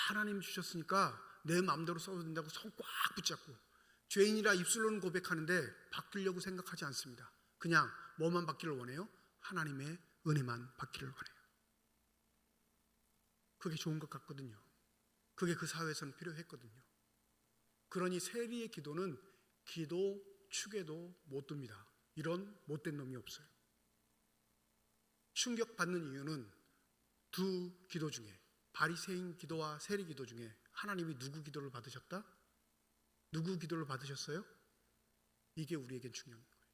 하나님 주셨으니까 내 마음대로 써도 된다고 손 꽉 붙잡고 죄인이라 입술로는 고백하는데 바뀌려고 생각하지 않습니다. 그냥 뭐만 받기를 원해요? 하나님의 은혜만 받기를 원해요. 그게 좋은 것 같거든요. 그게 그 사회에서는 필요했거든요. 그러니 세리의 기도는 기도 축에도 못 둡니다. 이런 못된 놈이 없어요. 충격받는 이유는 두 기도 중에, 바리새인 기도와 세리 기도 중에 하나님이 누구 기도를 받으셨다? 누구 기도를 받으셨어요? 이게 우리에겐 중요한 거예요.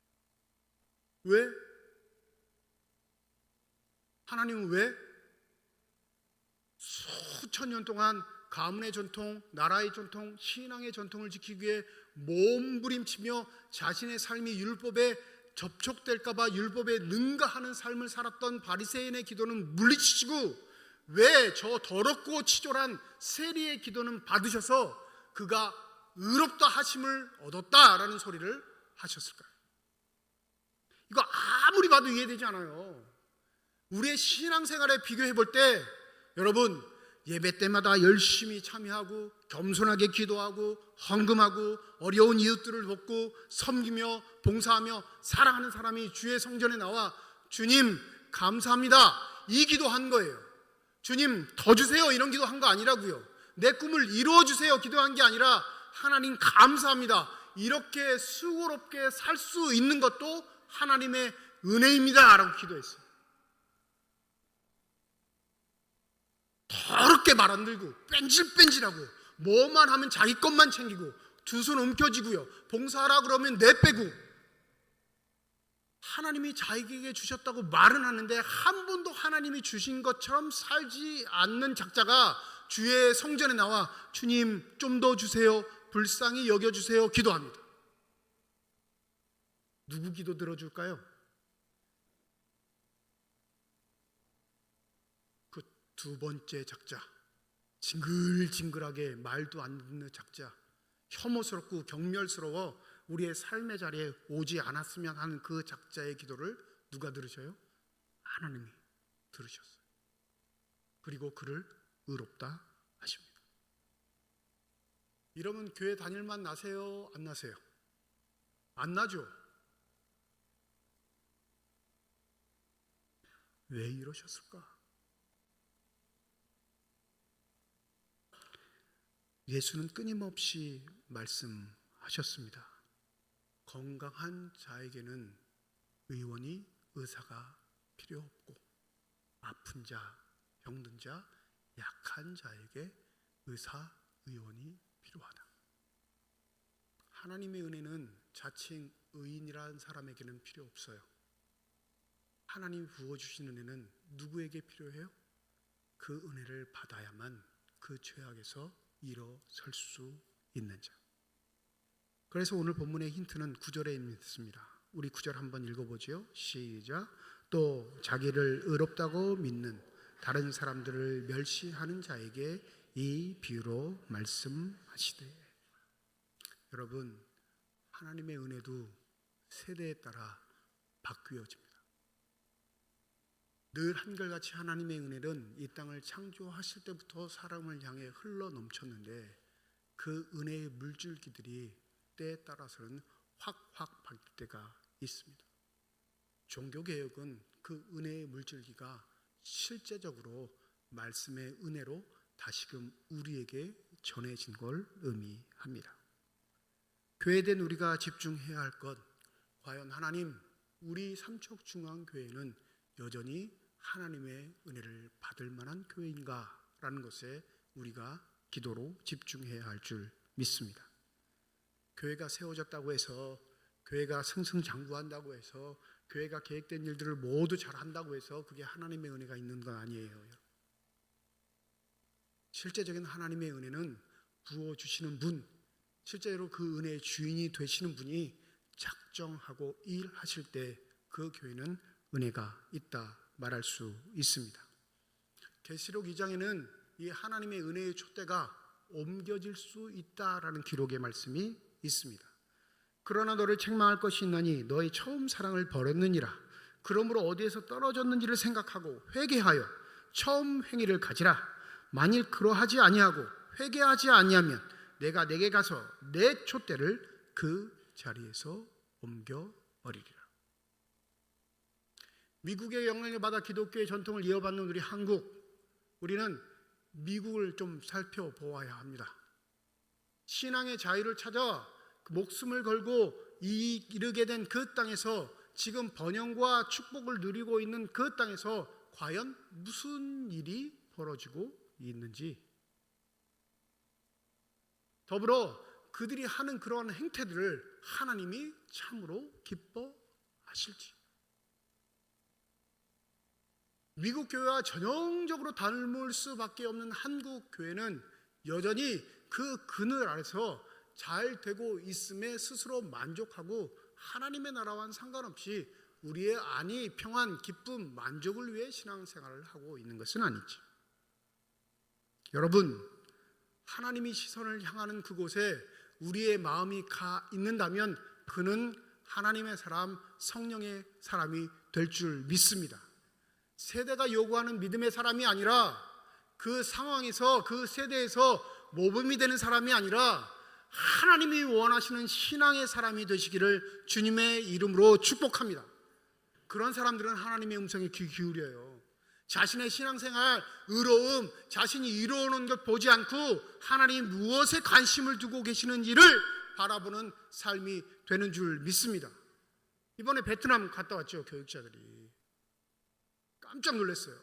왜? 하나님은 왜? 수천 년 동안 가문의 전통, 나라의 전통, 신앙의 전통을 지키기 위해 몸부림치며 자신의 삶이 율법에 접촉될까봐 율법에 능가하는 삶을 살았던 바리새인의 기도는 물리치시고 왜 저 더럽고 치졸한 세리의 기도는 받으셔서 그가 의롭다 하심을 얻었다라는 소리를 하셨을까요? 이거 아무리 봐도 이해되지 않아요. 우리의 신앙생활에 비교해 볼 때 여러분, 예배 때마다 열심히 참여하고 겸손하게 기도하고 헌금하고 어려운 이웃들을 돕고 섬기며 봉사하며 사랑하는 사람이 주의 성전에 나와 주님 감사합니다 이 기도한 거예요. 주님 더 주세요 이런 기도한 거 아니라고요. 내 꿈을 이루어 주세요 기도한 게 아니라 하나님 감사합니다 이렇게 수고롭게 살 수 있는 것도 하나님의 은혜입니다 라고 기도했어요. 더럽게 말 안 들고 뺀질뺀질하고 뭐만 하면 자기 것만 챙기고 두 손 움켜쥐고요, 봉사하라 그러면 내빼고, 하나님이 자기에게 주셨다고 말은 하는데 한 번도 하나님이 주신 것처럼 살지 않는 작자가 주의 성전에 나와 주님 좀 더 주세요, 불쌍히 여겨주세요 기도합니다. 누구 기도 들어줄까요? 그 두 번째 작자, 징글징글하게 말도 안 듣는 작자, 혐오스럽고 경멸스러워 우리의 삶의 자리에 오지 않았으면 하는 그 작자의 기도를 누가 들으셔요? 하나님이 들으셨어요. 그리고 그를 의롭다 하십니다. 이러면 교회 다닐만 나세요? 안 나세요? 안 나죠? 왜 이러셨을까? 예수는 끊임없이 말씀하셨습니다. 건강한 자에게는 의사가 필요 없고, 아픈 자, 병든 자, 약한 자에게 의원이 필요하다. 하나님의 은혜는 자칭 의인이라는 사람에게는 필요 없어요. 하나님이 부어주신 은혜는 누구에게 필요해요? 그 은혜를 받아야만 그 죄악에서 일어설 수 있는 자. 그래서 오늘 본문의 힌트는 9절에 있습니다. 우리 9절 한번 읽어보죠. 시작. 또 자기를 의롭다고 믿는 다른 사람들을 멸시하는 자에게 이 비유로 말씀하시되. 여러분, 하나님의 은혜도 세대에 따라 바뀌어집니다. 늘 한결같이 하나님의 은혜는 이 땅을 창조하실 때부터 사람을 향해 흘러 넘쳤는데, 그 은혜의 물줄기들이 때에 따라서는 확확 바뀔 때가 있습니다. 종교개혁은 그 은혜의 물줄기가 실제적으로 말씀의 은혜로 다시금 우리에게 전해진 걸 의미합니다. 교회된 우리가 집중해야 할 것, 과연 하나님, 우리 삼척중앙교회는 여전히 하나님의 은혜를 받을 만한 교회인가? 라는 것에 우리가 기도로 집중해야 할 줄 믿습니다. 교회가 세워졌다고 해서, 교회가 승승장구한다고 해서, 교회가 계획된 일들을 모두 잘한다고 해서 그게 하나님의 은혜가 있는 건 아니에요. 실제적인 하나님의 은혜는 부어주시는 분, 실제로 그 은혜의 주인이 되시는 분이 작정하고 일하실 때 그 교회는 은혜가 있다 말할 수 있습니다. 계시록 2장에는 이 하나님의 은혜의 촛대가 옮겨질 수 있다라는 기록의 말씀이 있습니다. 그러나 너를 책망할 것이 있나니 너의 처음 사랑을 버렸느니라. 그러므로 어디에서 떨어졌는지를 생각하고 회개하여 처음 행위를 가지라. 만일 그러하지 아니하고 회개하지 아니하면 내가 내게 가서 내 촛대를 그 자리에서 옮겨버리리라. 미국의 영향을 받아 기독교의 전통을 이어받는 우리 한국, 우리는 미국을 좀 살펴보아야 합니다. 신앙의 자유를 찾아 목숨을 걸고 이르게 된 그 땅에서, 지금 번영과 축복을 누리고 있는 그 땅에서 과연 무슨 일이 벌어지고 있는지, 더불어 그들이 하는 그러한 행태들을 하나님이 참으로 기뻐하실지. 미국 교회와 전형적으로 닮을 수밖에 없는 한국 교회는 여전히 그 그늘 아래서 잘 되고 있음에 스스로 만족하고 하나님의 나라와는 상관없이 우리의 안위, 평안, 기쁨, 만족을 위해 신앙생활을 하고 있는 것은 아니지. 여러분, 하나님이 시선을 향하는 그곳에 우리의 마음이 가 있는다면 그는 하나님의 사람, 성령의 사람이 될 줄 믿습니다. 세대가 요구하는 믿음의 사람이 아니라, 그 상황에서, 그 세대에서 모범이 되는 사람이 아니라 하나님이 원하시는 신앙의 사람이 되시기를 주님의 이름으로 축복합니다. 그런 사람들은 하나님의 음성에 귀 기울여요. 자신의 신앙생활, 의로움, 자신이 이루어오는 것 보지 않고 하나님 무엇에 관심을 두고 계시는지를 바라보는 삶이 되는 줄 믿습니다. 이번에 베트남 갔다 왔죠, 교육자들이. 깜짝 놀랐어요.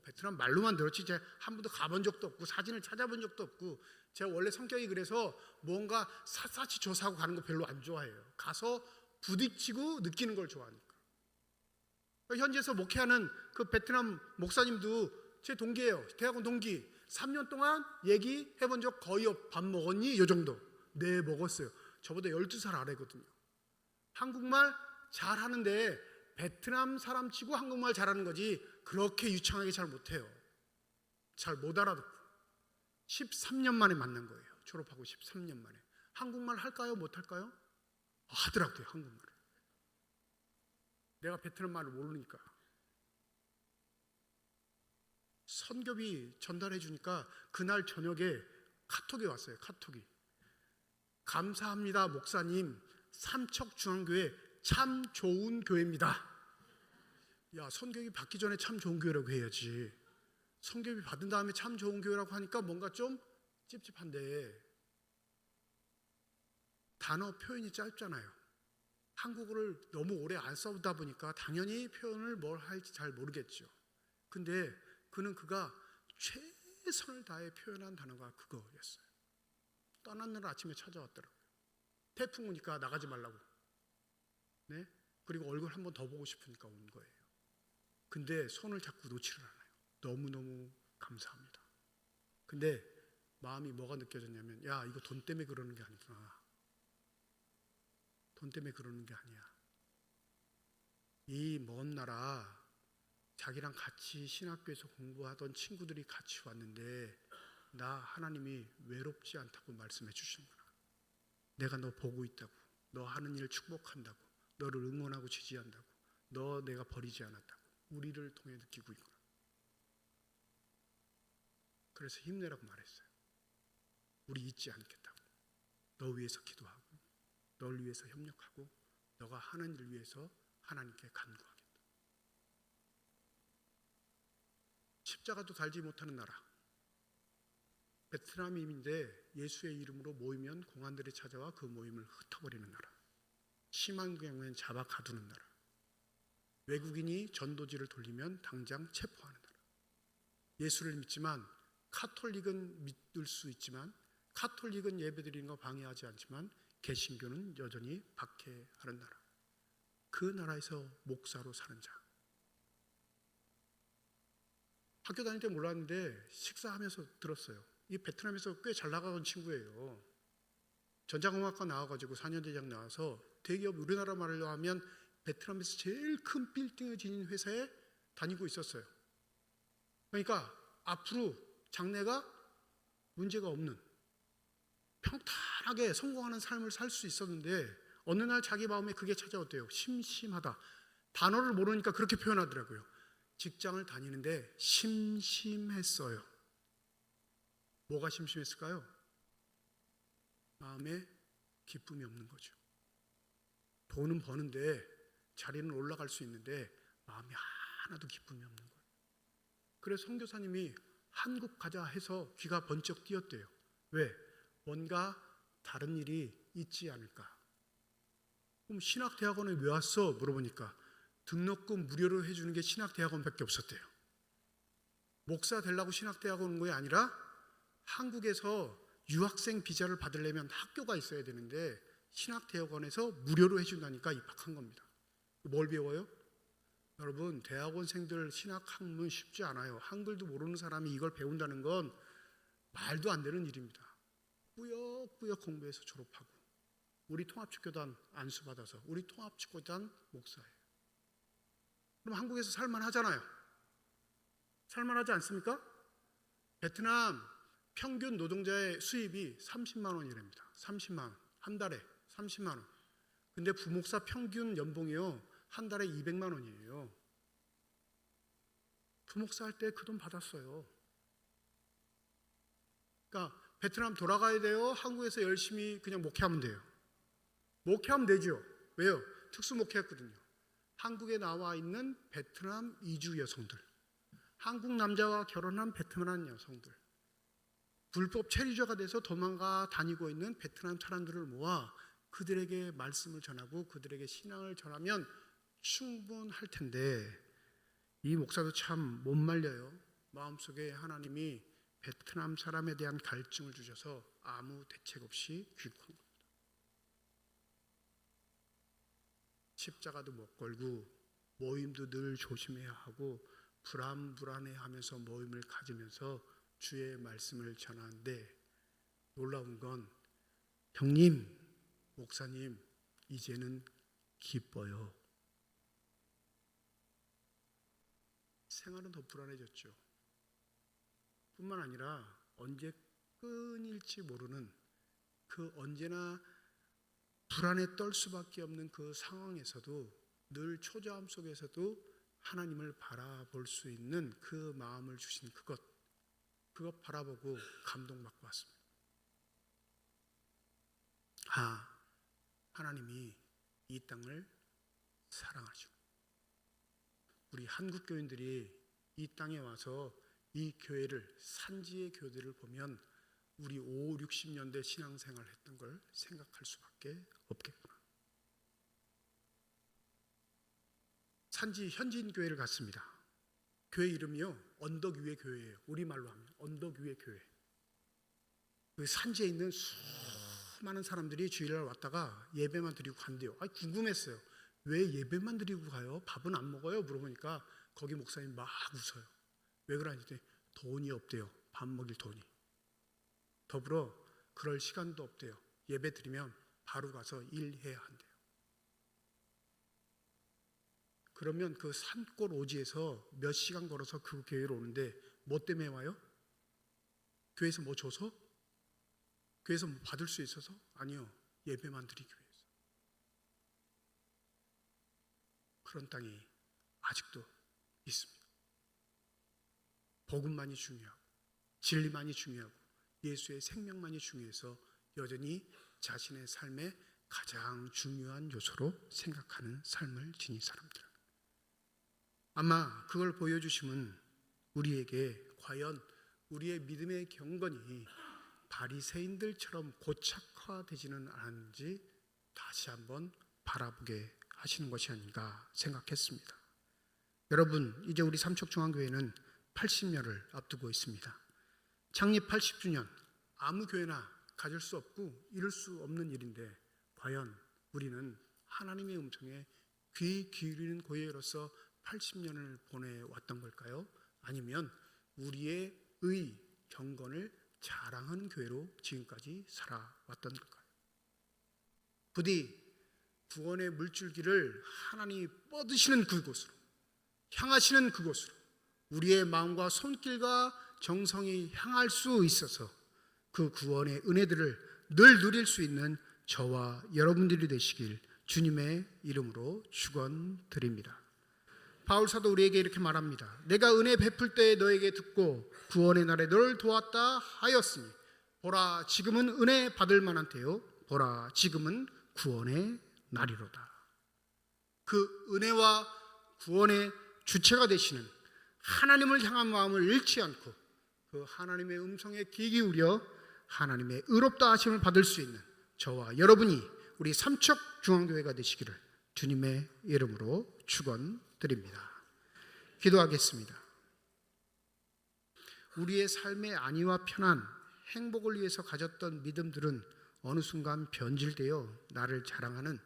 베트남 말로만 들었지 제가 한 번도 가본 적도 없고 사진을 찾아본 적도 없고, 제가 원래 성격이 그래서 뭔가 샅샅이 조사하고 가는 거 별로 안 좋아해요. 가서 부딪히고 느끼는 걸 좋아하니까. 현지에서 목회하는 그 베트남 목사님도 제 동기예요. 대학원 동기. 3년 동안 얘기해본 적 거의 밥 먹었니? 요 정도. 네, 먹었어요. 저보다 12살 아래거든요. 한국말 잘하는데 베트남 사람 치고 한국말 잘하는 거지 그렇게 유창하게 잘 못해요. 잘 못 알아듣고. 13년 만에 만난 거예요. 졸업하고 13년 만에. 한국말 할까요? 못할까요? 하더라고요, 한국말을. 내가 베트남 말을 모르니까. 선교비 전달해 주니까 그날 저녁에 카톡이 왔어요. 카톡이. 감사합니다, 목사님. 삼척중앙교회 참 좋은 교회입니다. 야, 선교비 받기 전에 참 좋은 교회라고 해야지. 선교비 받은 다음에 참 좋은 교회라고 하니까 뭔가 좀 찝찝한데, 단어 표현이 짧잖아요. 한국어를 너무 오래 안 써보다 보니까 당연히 표현을 뭘 할지 잘 모르겠죠. 근데 그가 최선을 다해 표현한 단어가 그거였어요. 떠난 날 아침에 찾아왔더라고요. 태풍 오니까 나가지 말라고. 네? 그리고 얼굴 한 번 더 보고 싶으니까 온 거예요. 근데 손을 자꾸 놓지를 않아요. 너무너무 감사합니다. 근데 마음이 뭐가 느껴졌냐면, 야, 이거 돈 때문에 그러는 게 아니구나. 돈 때문에 그러는 게 아니야. 이 먼 나라 자기랑 같이 신학교에서 공부하던 친구들이 같이 왔는데 나 하나님이 외롭지 않다고 말씀해 주시는구나. 내가 너 보고 있다고. 너 하는 일 축복한다고. 너를 응원하고 지지한다고. 너 내가 버리지 않았다고. 우리를 통해 느끼고 있구나. 그래서 힘내라고 말했어요. 우리 잊지 않겠다고. 너 위해서 기도하고 널 위해서 협력하고 너가 하는 일 위해서 하나님께 간구하겠다. 십자가도 달지 못하는 나라. 베트남인데 예수의 이름으로 모이면 공안들이 찾아와 그 모임을 흩어버리는 나라. 심한 경우엔 잡아 가두는 나라. 외국인이 전도지를 돌리면 당장 체포하는 나라. 예수를 믿지만 카톨릭은 믿을 수 있지만 카톨릭은 예배드리는 거 방해하지 않지만 개신교는 여전히 박해하는 나라. 그 나라에서 목사로 사는 자. 학교 다닐 때 몰랐는데 식사하면서 들었어요. 이 베트남에서 꽤 잘 나가던 친구예요. 전자공학과 나와가지고 4년 대장 나와서 대기업, 우리나라 말로 하면 베트남에서 제일 큰 빌딩을 지닌 회사에 다니고 있었어요. 그러니까 앞으로 장래가 문제가 없는 평탄하게 성공하는 삶을 살 수 있었는데 어느 날 자기 마음에 그게 찾아왔대요. 심심하다. 단어를 모르니까 그렇게 표현하더라고요. 직장을 다니는데 심심했어요. 뭐가 심심했을까요? 마음에 기쁨이 없는 거죠. 돈은 버는데 자리는 올라갈 수 있는데 마음이 하나도 기쁨이 없는 거예요. 그래서 선교사님이 한국 가자 해서 귀가 번쩍 띄었대요. 왜? 뭔가 다른 일이 있지 않을까. 그럼 신학대학원에 왜 왔어? 물어보니까 등록금 무료로 해주는 게 신학대학원밖에 없었대요. 목사 되려고 신학대학원 온 게 아니라 한국에서 유학생 비자를 받으려면 학교가 있어야 되는데 신학대학원에서 무료로 해준다니까 입학한 겁니다. 뭘 배워요? 여러분, 대학원생들 신학학문 쉽지 않아요. 한글도 모르는 사람이 이걸 배운다는 건 말도 안 되는 일입니다. 꾸역꾸역 공부해서 졸업하고 우리 통합축교단 안수받아서 우리 통합축교단 목사예요. 그럼 한국에서 살만하잖아요. 살만하지 않습니까? 베트남 평균 노동자의 수입이 30만 원이랍니다. 30만 원. 한 달에 30만 원. 근데 부목사 평균 연봉이요. 한 달에 200만 원이에요. 부목사 할 때 그 돈 받았어요. 그러니까 베트남 돌아가야 돼요? 한국에서 열심히 그냥 목회하면 돼요? 목회하면 되죠. 왜요? 특수 목회했거든요. 한국에 나와 있는 베트남 이주 여성들, 한국 남자와 결혼한 베트남 여성들, 불법 체류자가 돼서 도망가 다니고 있는 베트남 사람들을 모아 그들에게 말씀을 전하고 그들에게 신앙을 전하면 충분할 텐데 이 목사도 참 못 말려요. 마음속에 하나님이 베트남 사람에 대한 갈증을 주셔서 아무 대책 없이 귀국한 겁니다. 십자가도 못 걸고 모임도 늘 조심해야 하고 불안해하면서 모임을 가지면서 주의 말씀을 전하는데 놀라운 건 형님, 목사님 이제는 기뻐요. 생활은 더 불안해졌죠. 뿐만 아니라 언제 끊일지 모르는 그 언제나 불안에 떨 수밖에 없는 그 상황에서도 늘 초조함 속에서도 하나님을 바라볼 수 있는 그 마음을 주신 그것 바라보고 감동받고 왔습니다. 하나님이 이 땅을 사랑하시고 우리 한국 교인들이 이 땅에 와서 이 교회를 산지의 교회들을 보면 우리 5, 60년대 신앙생활 했던 걸 생각할 수밖에 없겠구나. 산지 현지인 교회를 갔습니다. 교회 이름이요 언덕 위의 교회예요. 우리말로 하면 언덕 위의 교회. 그 산지에 있는 수많은 사람들이 주일날 왔다가 예배만 드리고 간대요. 궁금했어요. 왜 예배만 드리고 가요? 밥은 안 먹어요? 물어보니까 거기 목사님 막 웃어요. 왜 그러는지 돈이 없대요. 밥 먹일 돈이. 더불어 그럴 시간도 없대요. 예배 드리면 바로 가서 일해야 한대요. 그러면 그 산골 오지에서 몇 시간 걸어서 그 교회로 오는데 뭐 때문에 와요? 교회에서 뭐 줘서? 교회에서 뭐 받을 수 있어서? 아니요. 예배만 드리기 위해서. 그런 땅이 아직도 있습니다. 복음만이 중요하고 진리만이 중요하고 예수의 생명만이 중요해서 여전히 자신의 삶의 가장 중요한 요소로 생각하는 삶을 지닌 사람들. 아마 그걸 보여주심은 우리에게 과연 우리의 믿음의 경건이 바리새인들처럼 고착화되지는 않았는지 다시 한번 바라보게 하시는 것이 아닌가 생각했습니다. 여러분, 이제 우리 삼척중앙교회는 80년을 앞두고 있습니다. 창립 80주년, 아무 교회나 가질 수 없고 이룰 수 없는 일인데 과연 우리는 하나님의 음성에 귀 기울이는 교회로서 80년을 보내왔던 걸까요? 아니면 우리의 경건을 자랑하는 교회로 지금까지 살아왔던 걸까요? 부디 구원의 물줄기를 하나님이 뻗으시는 그곳으로, 향하시는 그곳으로 우리의 마음과 손길과 정성이 향할 수 있어서 그 구원의 은혜들을 늘 누릴 수 있는 저와 여러분들이 되시길 주님의 이름으로 축원드립니다. 바울 사도 우리에게 이렇게 말합니다. 내가 은혜 베풀 때 너에게 듣고 구원의 날에 너를 도왔다 하였으니 보라 지금은 은혜 받을 만한 때요 보라 지금은 구원의 날이로다. 그 은혜와 구원의 주체가 되시는 하나님을 향한 마음을 잃지 않고 그 하나님의 음성에 귀 기울여 하나님의 의롭다 하심을 받을 수 있는 저와 여러분이 우리 삼척중앙교회가 되시기를 주님의 이름으로 축원드립니다. 기도하겠습니다. 우리의 삶의 안위와 편안, 행복을 위해서 가졌던 믿음들은 어느 순간 변질되어 나를 자랑하는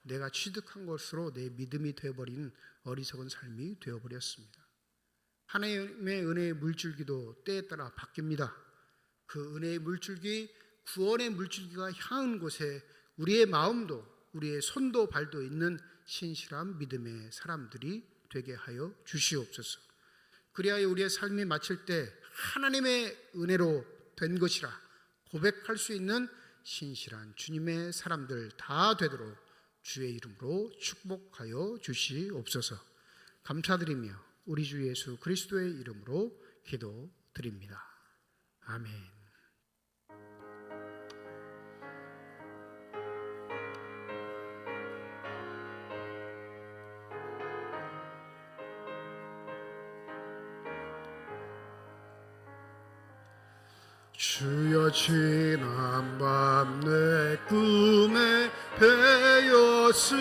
내가 취득한 것으로 내 믿음이 되어버린 어리석은 삶이 되어버렸습니다. 하나님의 은혜의 물줄기도 때에 따라 바뀝니다. 그 은혜의 물줄기, 구원의 물줄기가 향한 곳에 우리의 마음도 우리의 손도 발도 있는 신실한 믿음의 사람들이 되게 하여 주시옵소서. 그리하여 우리의 삶이 마칠 때 하나님의 은혜로 된 것이라 고백할 수 있는 신실한 주님의 사람들 다 되도록 주의 이름으로 축복하여 주시옵소서. 감사드리며 우리 주 예수 그리스도의 이름으로 기도드립니다. 아멘. 주여 지난 밤 내 꿈에 배었으니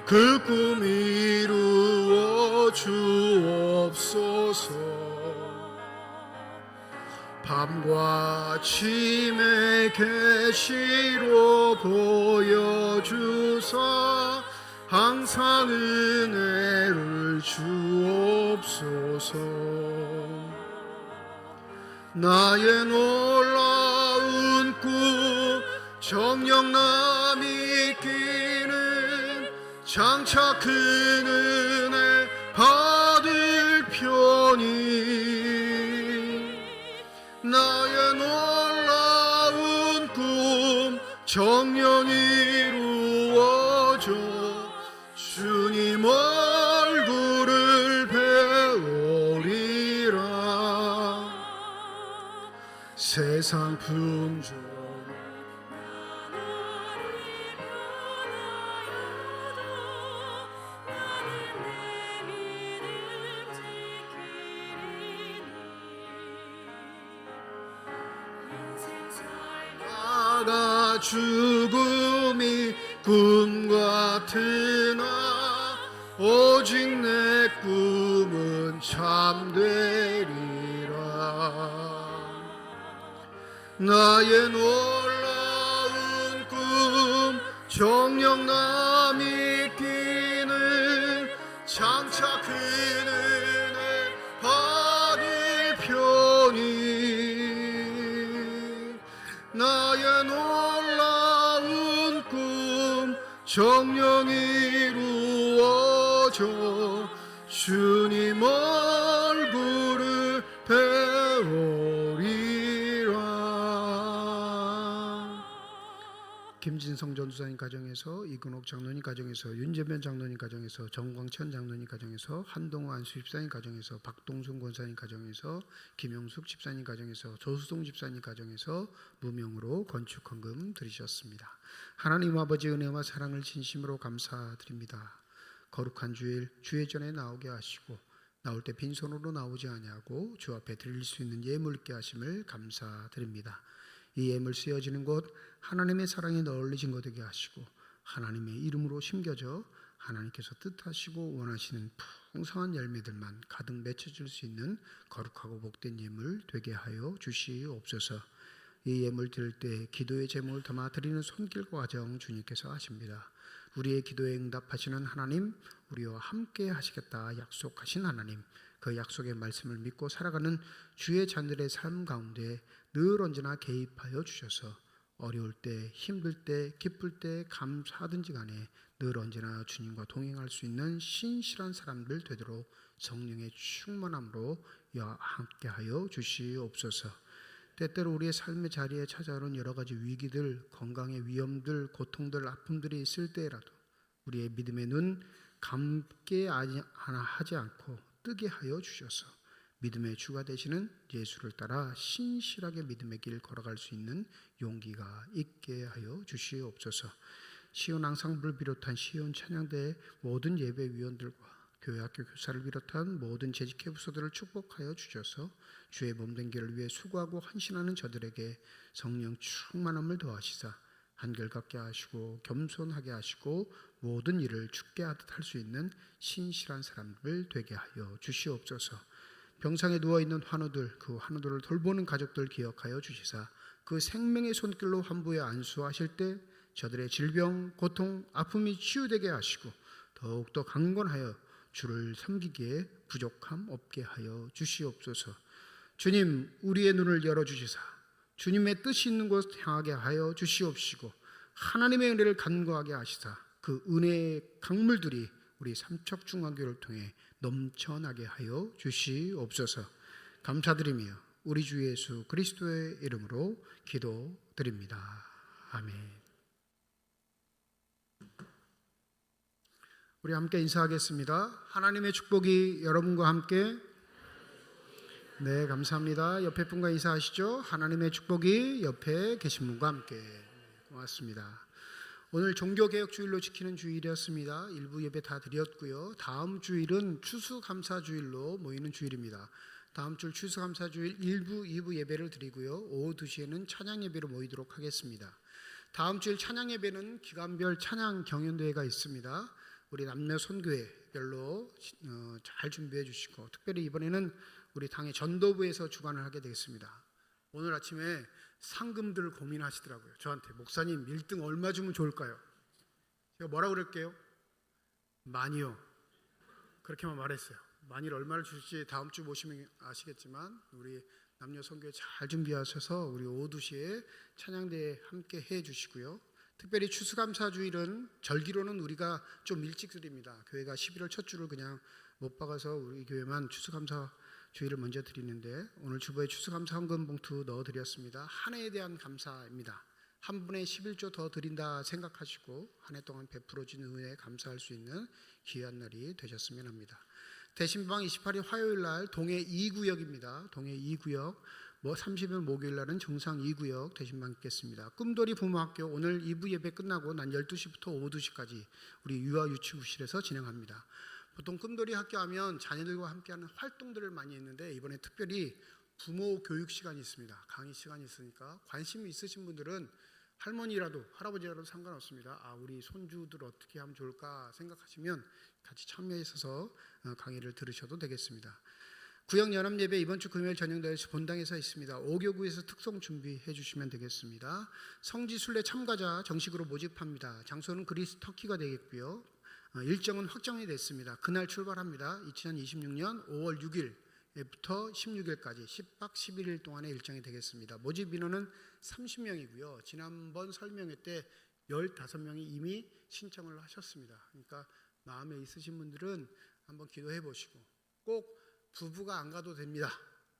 그 꿈 이루어 주옵소서. 밤과 아침에 계시로 보여주사 항상 은혜를 주옵소서. 나의 놀라운 꿈 정령남이 있기는 장차 큰 은혜 받을 편이 나의 놀라운 꿈 정령 이루어져 주님 얼굴을 배우리라 세상 풍조 나가 죽음이 꿈 같으나 오직 내 꿈은 참되리라 나의 놀라운 꿈 정령남이 있기는 장차 큰 은혜 받을 편이 나의 놀라운 꿈 정령 이루어져 주님 얼굴을 배우리라 김진성 전도사님 가정에서 이근옥 장로님 가정에서 윤재변 장로님 가정에서 정광천 장로님 가정에서 한동환 수집사님 가정에서 박동순 권사님 가정에서 김영숙 집사님 가정에서 조수동 집사님 가정에서 무명으로 건축헌금 드리셨습니다. 하나님 아버지 은혜와 사랑을 진심으로 감사드립니다. 거룩한 주일 주의 전에 나오게 하시고 나올 때 빈손으로 나오지 아니하고 주 앞에 드릴 수 있는 예물 있게 하심을 감사드립니다. 이 예물 쓰여지는 곳 하나님의 사랑이 널리진 곳 되게 하시고 하나님의 이름으로 심겨져 하나님께서 뜻하시고 원하시는 풍성한 열매들만 가득 맺혀질 수 있는 거룩하고 복된 예물 되게 하여 주시옵소서. 이 예물 드릴 때 기도의 제목을 담아 드리는 손길과 과정 주님께서 하십니다. 우리의 기도에 응답하시는 하나님, 우리와 함께 하시겠다 약속하신 하나님, 그 약속의 말씀을 믿고 살아가는 주의 자녀들의 삶 가운데 늘 언제나 개입하여 주셔서 어려울 때, 힘들 때, 기쁠 때 감사하든지 간에 늘 언제나 주님과 동행할 수 있는 신실한 사람들 되도록 성령의 충만함으로 함께하여 주시옵소서. 때때로 우리의 삶의 자리에 찾아오는 여러 가지 위기들, 건강의 위험들, 고통들, 아픔들이 있을 때라도 우리의 믿음의 눈 감게 하지 않고 뜨게 하여 주셔서 믿음의 주가 되시는 예수를 따라 신실하게 믿음의 길 걸어갈 수 있는 용기가 있게 하여 주시옵소서. 시온 앙상블을 비롯한 시온 찬양대 모든 예배위원들과 교회학교 교사를 비롯한 모든 재직회 부서들을 축복하여 주셔서 주의 몸된 길을 위해 수고하고 헌신하는 저들에게 성령 충만함을 더하시사 한결같게 하시고 겸손하게 하시고 모든 일을 주께 하듯 할 수 있는 신실한 사람들 되게 하여 주시옵소서. 병상에 누워있는 환우들, 그 환우들을 돌보는 가족들 기억하여 주시사 그 생명의 손길로 환부에 안수하실 때 저들의 질병, 고통, 아픔이 치유되게 하시고 더욱더 강건하여 주를 섬기기에 부족함 없게 하여 주시옵소서. 주님, 우리의 눈을 열어주시사 주님의 뜻이 있는 곳 향하게 하여 주시옵시고 하나님의 은혜를 간구하게 하시사 그 은혜의 강물들이 우리 삼척중앙교회를 통해 넘쳐나게 하여 주시옵소서. 감사드리며 우리 주 예수 그리스도의 이름으로 기도드립니다. 아멘. 우리 함께 인사하겠습니다. 하나님의 축복이 여러분과 함께. 네, 감사합니다. 옆에 분과 인사하시죠. 하나님의 축복이 옆에 계신 분과 함께. 고맙습니다. 오늘 종교개혁주일로 지키는 주일이었습니다. 일부 예배 다 드렸고요. 다음 주일은 추수감사주일로 모이는 주일입니다. 다음 주 추수감사주일 1부, 2부 예배를 드리고요. 오후 2시에는 찬양예배로 모이도록 하겠습니다. 다음 주일 찬양예배는 기간별 찬양 경연대회가 있습니다. 우리 남녀 손교회별로 잘 준비해 주시고 특별히 이번에는 우리 당의 전도부에서 주관을 하게 되겠습니다. 오늘 아침에 상금들 고민하시더라고요. 저한테 목사님 1등 얼마 주면 좋을까요? 제가 뭐라고 그럴게요? 많이요. 그렇게만 말했어요. 많이를 얼마를 줄지 다음 주 보시면 아시겠지만 우리 남녀 선교회 잘 준비하셔서 우리 오후 2시에 찬양대에 함께 해 주시고요. 특별히 추수감사주일은 절기로는 우리가 좀 일찍 드립니다. 교회가 11월 첫 주를 그냥 못 박아서 우리 교회만 추수감사주일을 먼저 드리는데 오늘 주보에 추수감사 헌금 봉투 넣어드렸습니다. 한 해에 대한 감사입니다. 한 분의 11조 더 드린다 생각하시고 한 해 동안 베풀어진 은혜에 감사할 수 있는 귀한 날이 되셨으면 합니다. 대신방 28일 화요일 날 동해 2구역입니다. 동해 2구역 30일 목요일 날은 정상 2구역 대신방 있겠습니다. 꿈돌이 부모학교 오늘 2부 예배 끝나고 난 12시부터 오후 2시까지 우리 유아 유치부실에서 진행합니다. 보통 꿈돌이 학교 하면 자녀들과 함께하는 활동들을 많이 했는데 이번에 특별히 부모 교육 시간이 있습니다. 강의 시간이 있으니까 관심이 있으신 분들은 할머니라도 할아버지라도 상관없습니다. 우리 손주들 어떻게 하면 좋을까 생각하시면 같이 참여하셔서 강의를 들으셔도 되겠습니다. 구역 연합 예배 이번 주 금요일 저녁 4시 본당에서 있습니다. 5교구에서 특송 준비해 주시면 되겠습니다. 성지 순례 참가자 정식으로 모집합니다. 장소는 그리스 터키가 되겠고요. 일정은 확정이 됐습니다. 그날 출발합니다. 2026년 5월 6일부터 16일까지 10박 11일 동안의 일정이 되겠습니다. 모집 인원은 30명이고요. 지난번 설명회 때 15명이 이미 신청을 하셨습니다. 그러니까 마음에 있으신 분들은 한번 기도해 보시고 꼭 부부가 안 가도 됩니다.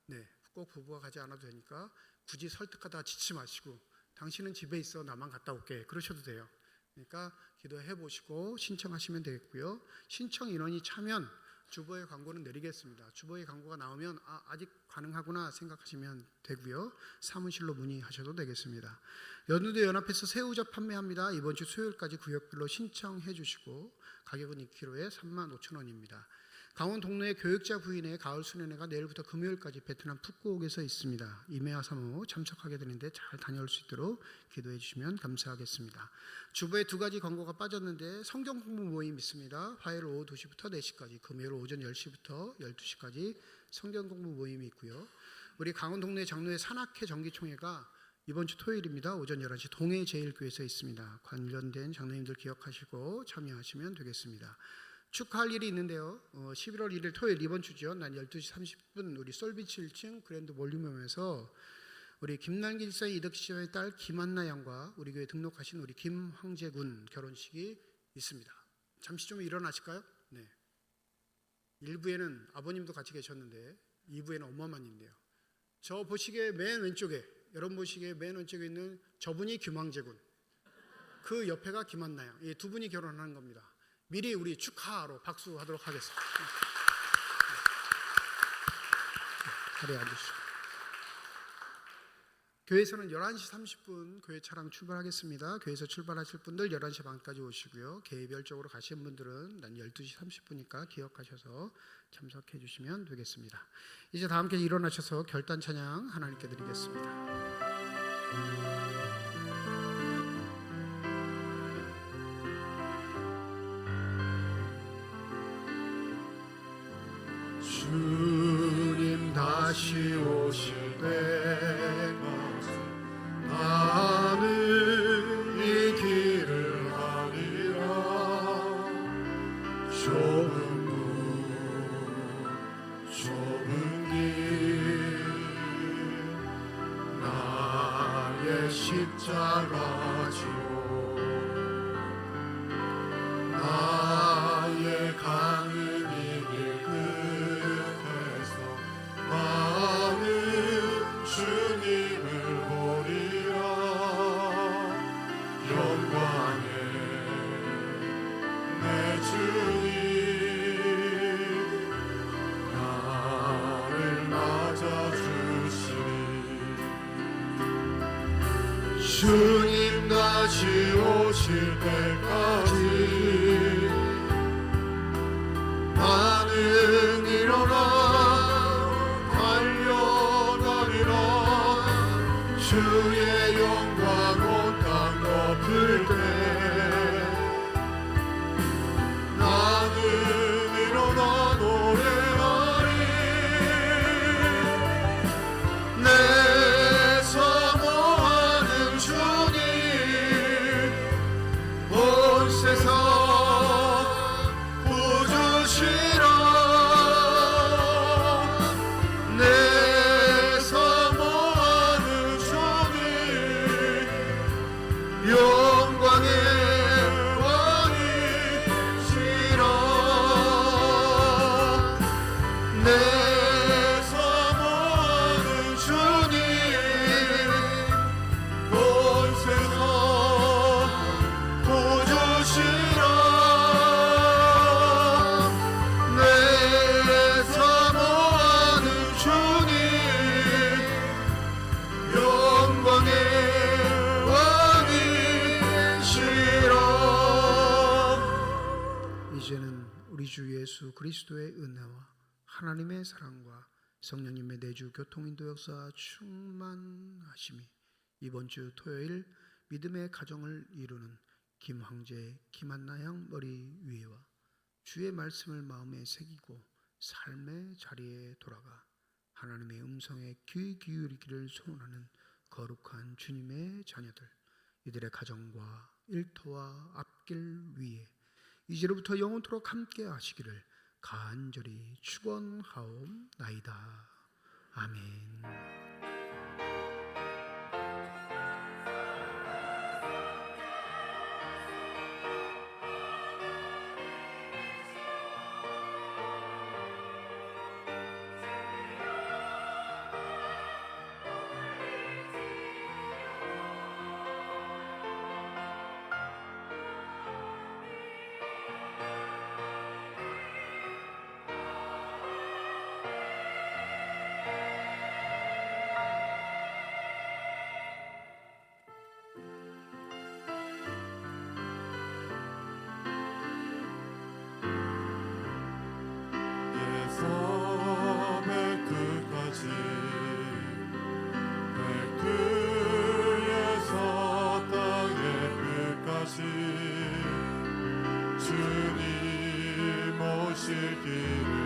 네, 꼭 부부가 가지 않아도 되니까 굳이 설득하다가 지치 마시고 당신은 집에 있어 나만 갔다 올게 그러셔도 돼요. 그러니까 기도해 보시고 신청하시면 되겠고요. 신청 인원이 차면 주보의 광고는 내리겠습니다. 주보의 광고가 나오면 아직 가능하구나 생각하시면 되고요. 사무실로 문의하셔도 되겠습니다. 연우대 연합에서 새우젓 판매합니다. 이번 주 수요일까지 구역별로 신청해 주시고 가격은 2kg에 35,000원입니다. 강원 동로의 교육자 부인의 가을 수련회가 내일부터 금요일까지 베트남 푸꾸옥에서 있습니다. 이메와 사모 참석하게 되는데 잘 다녀올 수 있도록 기도해 주시면 감사하겠습니다. 주보에 2가지 광고가 빠졌는데 성경 공부 모임 있습니다. 화요일 오후 2시부터 4시까지, 금요일 오전 10시부터 12시까지 성경 공부 모임이 있고요. 우리 강원 동네 장로회 산악회 정기총회가 이번 주 토요일입니다. 오전 11시 동해 제일교회에서 있습니다. 관련된 장로님들 기억하시고 참여하시면 되겠습니다. 축하할 일이 있는데요. 11월 1일 토요일 이번 주죠. 난 12시 30분 우리 솔비치 1층 그랜드 몰리움에서 우리 김남기 집사의 이덕 씨의 딸 김한나 양과 우리 교회 등록하신 우리 김황재 군 결혼식이 있습니다. 잠시 좀 일어나실까요? 네. 1부에는 아버님도 같이 계셨는데 2부에는 엄마만 있네요. 저 보시기에 맨 왼쪽에 여러분 보시기에 맨 왼쪽에 있는 저분이 김황재 군, 그 옆에가 김한나 양. 이 두 분이 결혼하는 겁니다. 미리 우리 축하로 박수하도록 하겠습니다. 자리에 앉으시죠. 교회에서는 11시 30분 교회 차량 출발하겠습니다. 교회에서 출발하실 분들 11시 반까지 오시고요. 개별적으로 가신 분들은 난 12시 30분이니까 기억하셔서 참석해 주시면 되겠습니다. 이제 다 함께 일어나셔서 결단 찬양 하나님께 드리겠습니다. 주님 다시 오실 때까지 나는 이 길을 가리라. 좁은 길 나의 십자가 지고 나의 가는 주님을 보리라. 영광의 내 주님 나를 맞아주시니 주님 다시 오실 때까지 나는 일어나 주의 영광 온 땅 덮을 때 나는 일어나 노래하리. 내 사모하는 주님 온 세상 부주시라. 내 우리 주 예수 그리스도의 은혜와 하나님의 사랑과 성령님의 내주 교통인도 역사 충만하심이 이번 주 토요일 믿음의 가정을 이루는 김황재 김한나 양 머리 위에와 주의 말씀을 마음에 새기고 삶의 자리에 돌아가 하나님의 음성에 귀 기울이기를 소원하는 거룩한 주님의 자녀들, 이들의 가정과 일터와 앞길 위에 이제로부터 영원토록 함께 하시기를 간절히 축원하옵나이다. 아멘. 예서 발끝까지 발끝에서 땅의 끝까지 주님 오실 길을